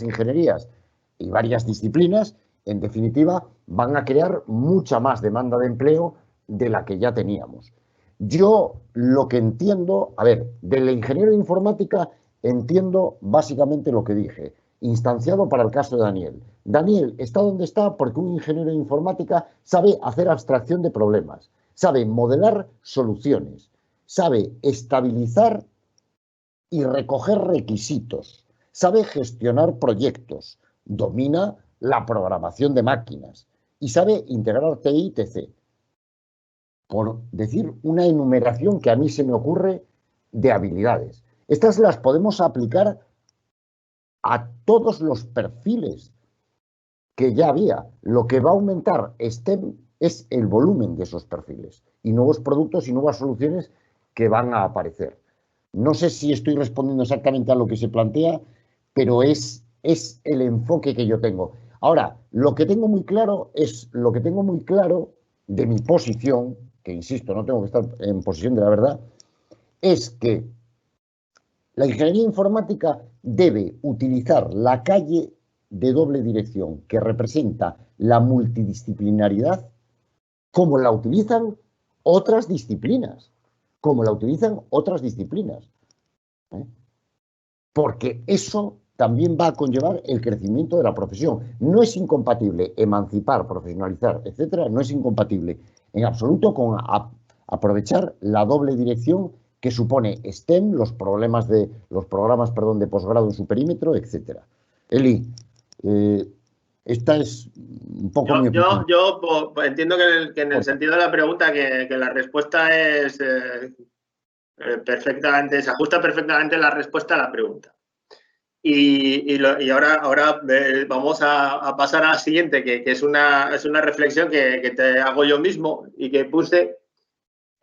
ingenierías y varias disciplinas, en definitiva, van a crear mucha más demanda de empleo de la que ya teníamos. Yo lo que entiendo, del ingeniero de informática entiendo básicamente lo que dije, instanciado para el caso de Daniel. Daniel está donde está porque un ingeniero de informática sabe hacer abstracción de problemas, sabe modelar soluciones, sabe estabilizar y recoger requisitos, sabe gestionar proyectos, domina la programación de máquinas y sabe integrar TI y TC. Por decir una enumeración que a mí se me ocurre de habilidades. Estas las podemos aplicar a todos los perfiles que ya había. Lo que va a aumentar STEM es el volumen de esos perfiles y nuevos productos y nuevas soluciones que van a aparecer. No sé si estoy respondiendo exactamente a lo que se plantea, pero es el enfoque que yo tengo. Ahora, lo que tengo muy claro de mi posición, que insisto, no tengo que estar en posición de la verdad, es que la ingeniería informática debe utilizar la calle de doble dirección que representa la multidisciplinaridad como la utilizan otras disciplinas. Porque eso también va a conllevar el crecimiento de la profesión. No es incompatible emancipar, profesionalizar, etcétera, no es incompatible en absoluto con aprovechar la doble dirección que supone STEM, los programas de posgrado en su perímetro, etcétera. Eli, esta es un poco mi opinión. Yo entiendo que en el sentido de la pregunta que la respuesta es perfectamente, se ajusta perfectamente la respuesta a la pregunta. Y ahora vamos a pasar a la siguiente, que es una reflexión que te hago yo mismo y que puse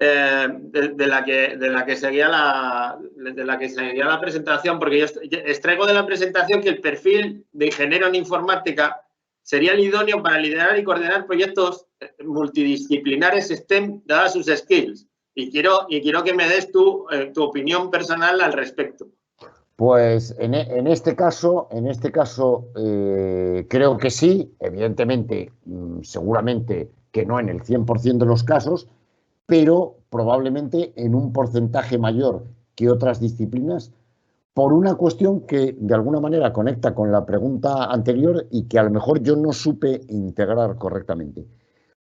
de la que seguía la presentación, porque yo extraigo de la presentación que el perfil de ingeniero en informática sería el idóneo para liderar y coordinar proyectos multidisciplinares STEM dadas sus skills. Y quiero que me des tu opinión personal al respecto. Pues en este caso creo que sí, evidentemente, seguramente que no en el 100% de los casos, pero probablemente en un porcentaje mayor que otras disciplinas, por una cuestión que de alguna manera conecta con la pregunta anterior y que a lo mejor yo no supe integrar correctamente.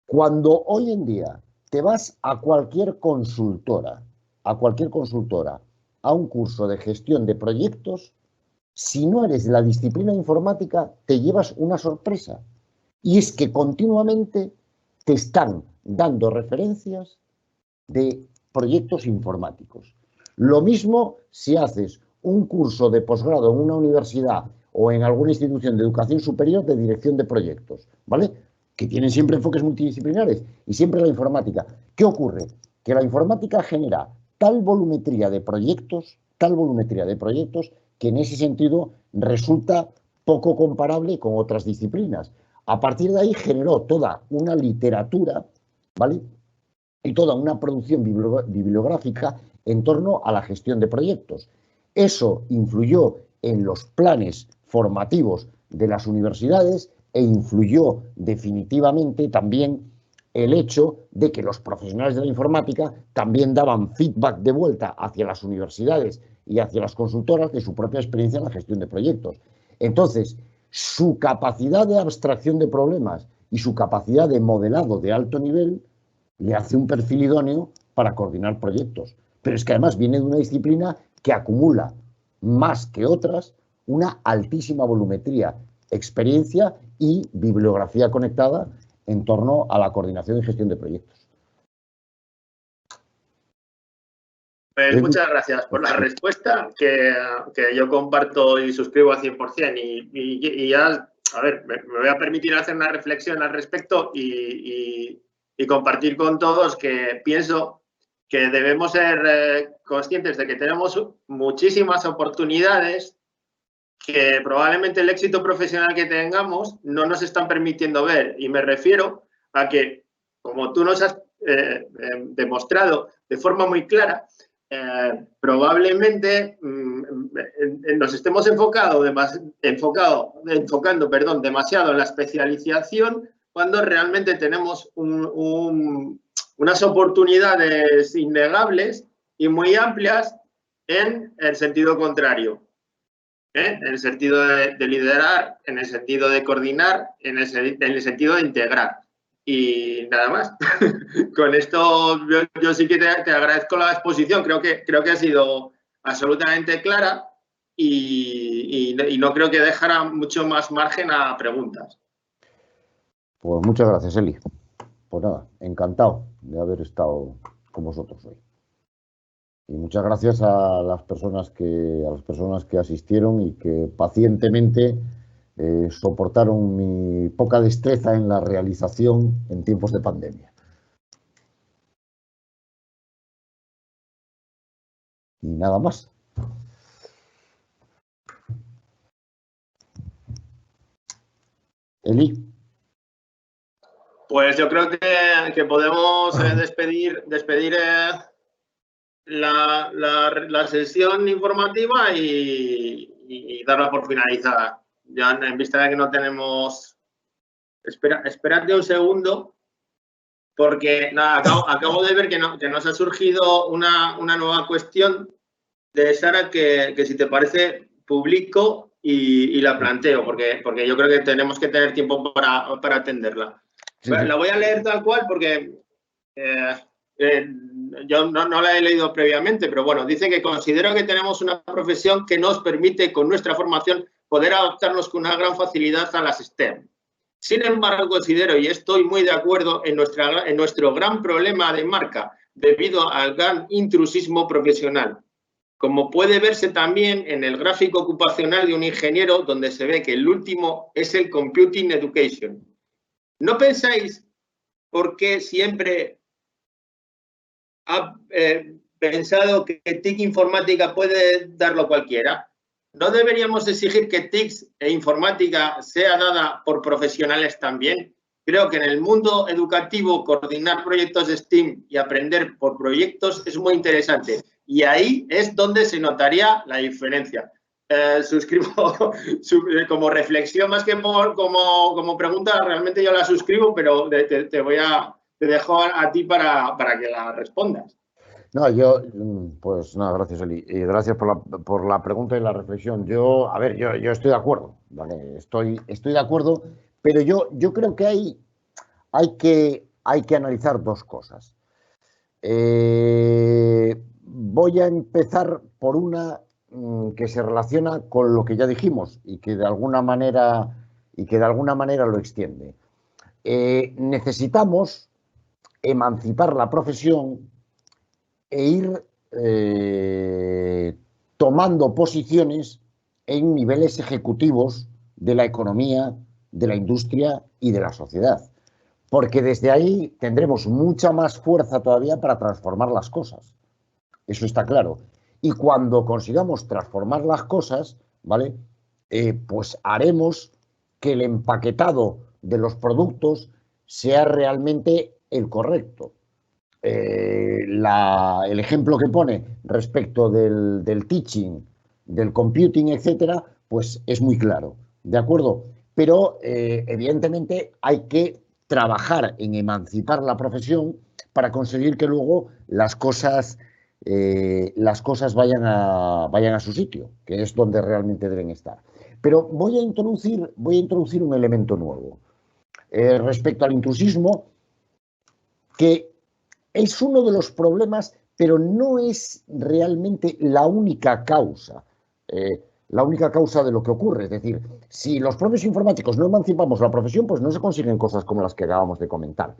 Cuando hoy en día te vas a cualquier consultora, a un curso de gestión de proyectos, si no eres de la disciplina informática, te llevas una sorpresa. Y es que continuamente te están dando referencias de proyectos informáticos. Lo mismo si haces un curso de posgrado en una universidad o en alguna institución de educación superior de dirección de proyectos, ¿vale? Que tienen siempre enfoques multidisciplinares y siempre la informática. ¿Qué ocurre? Que la informática genera tal volumetría de proyectos, que en ese sentido resulta poco comparable con otras disciplinas. A partir de ahí generó toda una literatura, ¿vale? Y toda una producción bibliográfica en torno a la gestión de proyectos. Eso influyó en los planes formativos de las universidades e influyó definitivamente también el hecho de que los profesionales de la informática también daban feedback de vuelta hacia las universidades y hacia las consultoras de su propia experiencia en la gestión de proyectos. Entonces, su capacidad de abstracción de problemas y su capacidad de modelado de alto nivel le hace un perfil idóneo para coordinar proyectos. Pero es que además viene de una disciplina que acumula más que otras una altísima volumetría, experiencia y bibliografía conectada en torno a la coordinación y gestión de proyectos. Pues muchas gracias por la respuesta, que yo comparto y suscribo al 100%. Y ya, a ver, me voy a permitir hacer una reflexión al respecto y compartir con todos que pienso que debemos ser conscientes de que tenemos muchísimas oportunidades que probablemente el éxito profesional que tengamos no nos están permitiendo ver. Y me refiero a que, como tú nos has demostrado de forma muy clara, probablemente nos estemos enfocando demasiado en la especialización cuando realmente tenemos unas oportunidades innegables y muy amplias en el sentido contrario. En el sentido de liderar, en el sentido de coordinar, en el sentido de integrar. Y nada más. Con esto yo sí que te agradezco la exposición. Creo que ha sido absolutamente clara y no creo que dejara mucho más margen a preguntas. Pues muchas gracias, Eli. Pues nada, encantado de haber estado con vosotros hoy. Y muchas gracias a las personas que asistieron y que pacientemente soportaron mi poca destreza en la realización en tiempos de pandemia. Y nada más. Eli. Pues yo creo que podemos despedir la sesión informativa y darla por finalizada. Ya en vista de que no tenemos... Espérate un segundo, porque nada, acabo de ver que nos ha surgido una nueva cuestión de Sara que si te parece publico y la planteo, porque yo creo que tenemos que tener tiempo para atenderla. Sí. La voy a leer tal cual porque yo no la he leído previamente, pero bueno, dice que considero que tenemos una profesión que nos permite con nuestra formación poder adaptarnos con una gran facilidad a las STEM. Sin embargo, considero y estoy muy de acuerdo en nuestro gran problema de marca debido al gran intrusismo profesional. Como puede verse también en el gráfico ocupacional de un ingeniero, donde se ve que el último es el Computing Education. ¿No pensáis por qué siempre ha pensado que TIC informática puede darlo cualquiera? ¿No deberíamos exigir que TIC e informática sea dada por profesionales también? Creo que en el mundo educativo coordinar proyectos de STEAM y aprender por proyectos es muy interesante. Y ahí es donde se notaría la diferencia. Suscribo como reflexión más que como pregunta, realmente yo la suscribo, pero te dejo a ti para que la respondas. No, yo, pues nada, gracias, Eli. Y gracias por la pregunta y la reflexión. Yo, a ver, yo estoy de acuerdo, ¿vale? Estoy de acuerdo, pero yo creo que hay que analizar dos cosas. Voy a empezar por una que se relaciona con lo que ya dijimos y que de alguna manera lo extiende. Necesitamos emancipar la profesión e ir tomando posiciones en niveles ejecutivos de la economía, de la industria y de la sociedad. Porque desde ahí tendremos mucha más fuerza todavía para transformar las cosas. Eso está claro. Y cuando consigamos transformar las cosas, ¿vale? Pues haremos que el empaquetado de los productos sea realmente el correcto. El ejemplo que pone respecto del teaching, del computing, etcétera, pues es muy claro, ¿de acuerdo? Pero evidentemente hay que trabajar en emancipar la profesión para conseguir que luego las cosas vayan a su sitio, que es donde realmente deben estar. Pero voy a introducir un elemento nuevo respecto al intrusismo, que es uno de los problemas, pero no es realmente la única causa. La única causa de lo que ocurre. Es decir, si los propios informáticos no emancipamos la profesión, pues no se consiguen cosas como las que acabamos de comentar.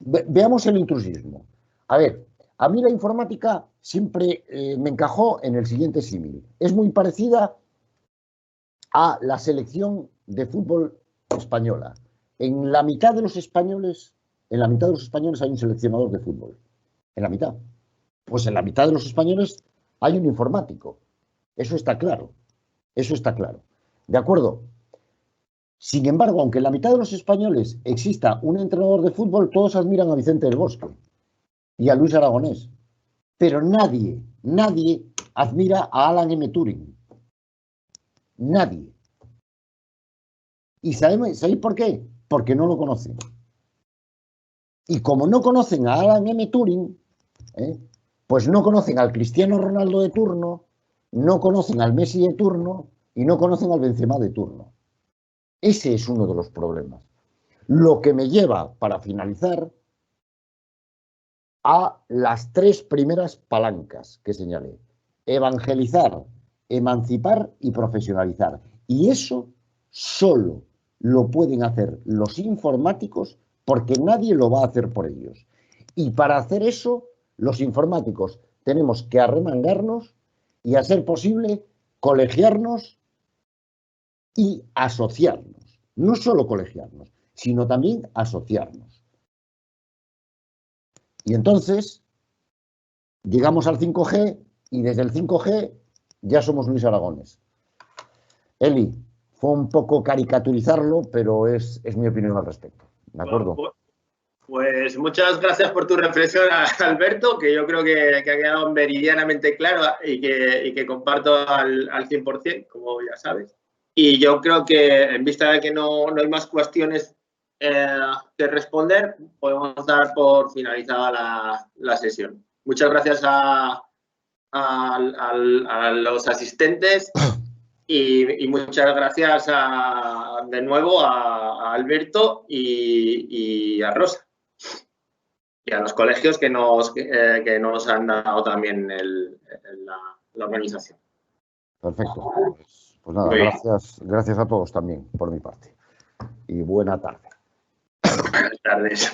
Veamos el intrusismo. A ver, a mí la informática siempre me encajó en el siguiente símil. Es muy parecida a la selección de fútbol española. En la mitad de los españoles hay un seleccionador de fútbol. En la mitad. Pues en la mitad de los españoles hay un informático. Eso está claro. Eso está claro. ¿De acuerdo? Sin embargo, aunque en la mitad de los españoles exista un entrenador de fútbol, todos admiran a Vicente del Bosque y a Luis Aragonés. Pero nadie admira a Alan M. Turing. Nadie. ¿Y sabéis por qué? Porque no lo conocen. Y como no conocen a Alan M. Turing, pues no conocen al Cristiano Ronaldo de turno, no conocen al Messi de turno y no conocen al Benzema de turno. Ese es uno de los problemas. Lo que me lleva, para finalizar, a las tres primeras palancas que señalé. Evangelizar, emancipar y profesionalizar. Y eso solo lo pueden hacer los informáticos, porque nadie lo va a hacer por ellos. Y para hacer eso, los informáticos tenemos que arremangarnos y, a ser posible, colegiarnos y asociarnos. No solo colegiarnos, sino también asociarnos. Y entonces llegamos al 5G y desde el 5G ya somos Luis Aragones. Eli, fue un poco caricaturizarlo, pero es mi opinión al respecto. ¿De acuerdo? Pues muchas gracias por tu reflexión, Alberto, que yo creo que ha quedado meridianamente claro y que comparto al 100%, como ya sabes. Y yo creo que, en vista de que no hay más cuestiones que responder, podemos dar por finalizada la sesión. Muchas gracias a los asistentes y muchas gracias de nuevo a Alberto y a Rosa. Y a los colegios que nos han dado también la organización. Perfecto. Pues nada, gracias a todos también por mi parte. Y buena tarde. Buenas tardes.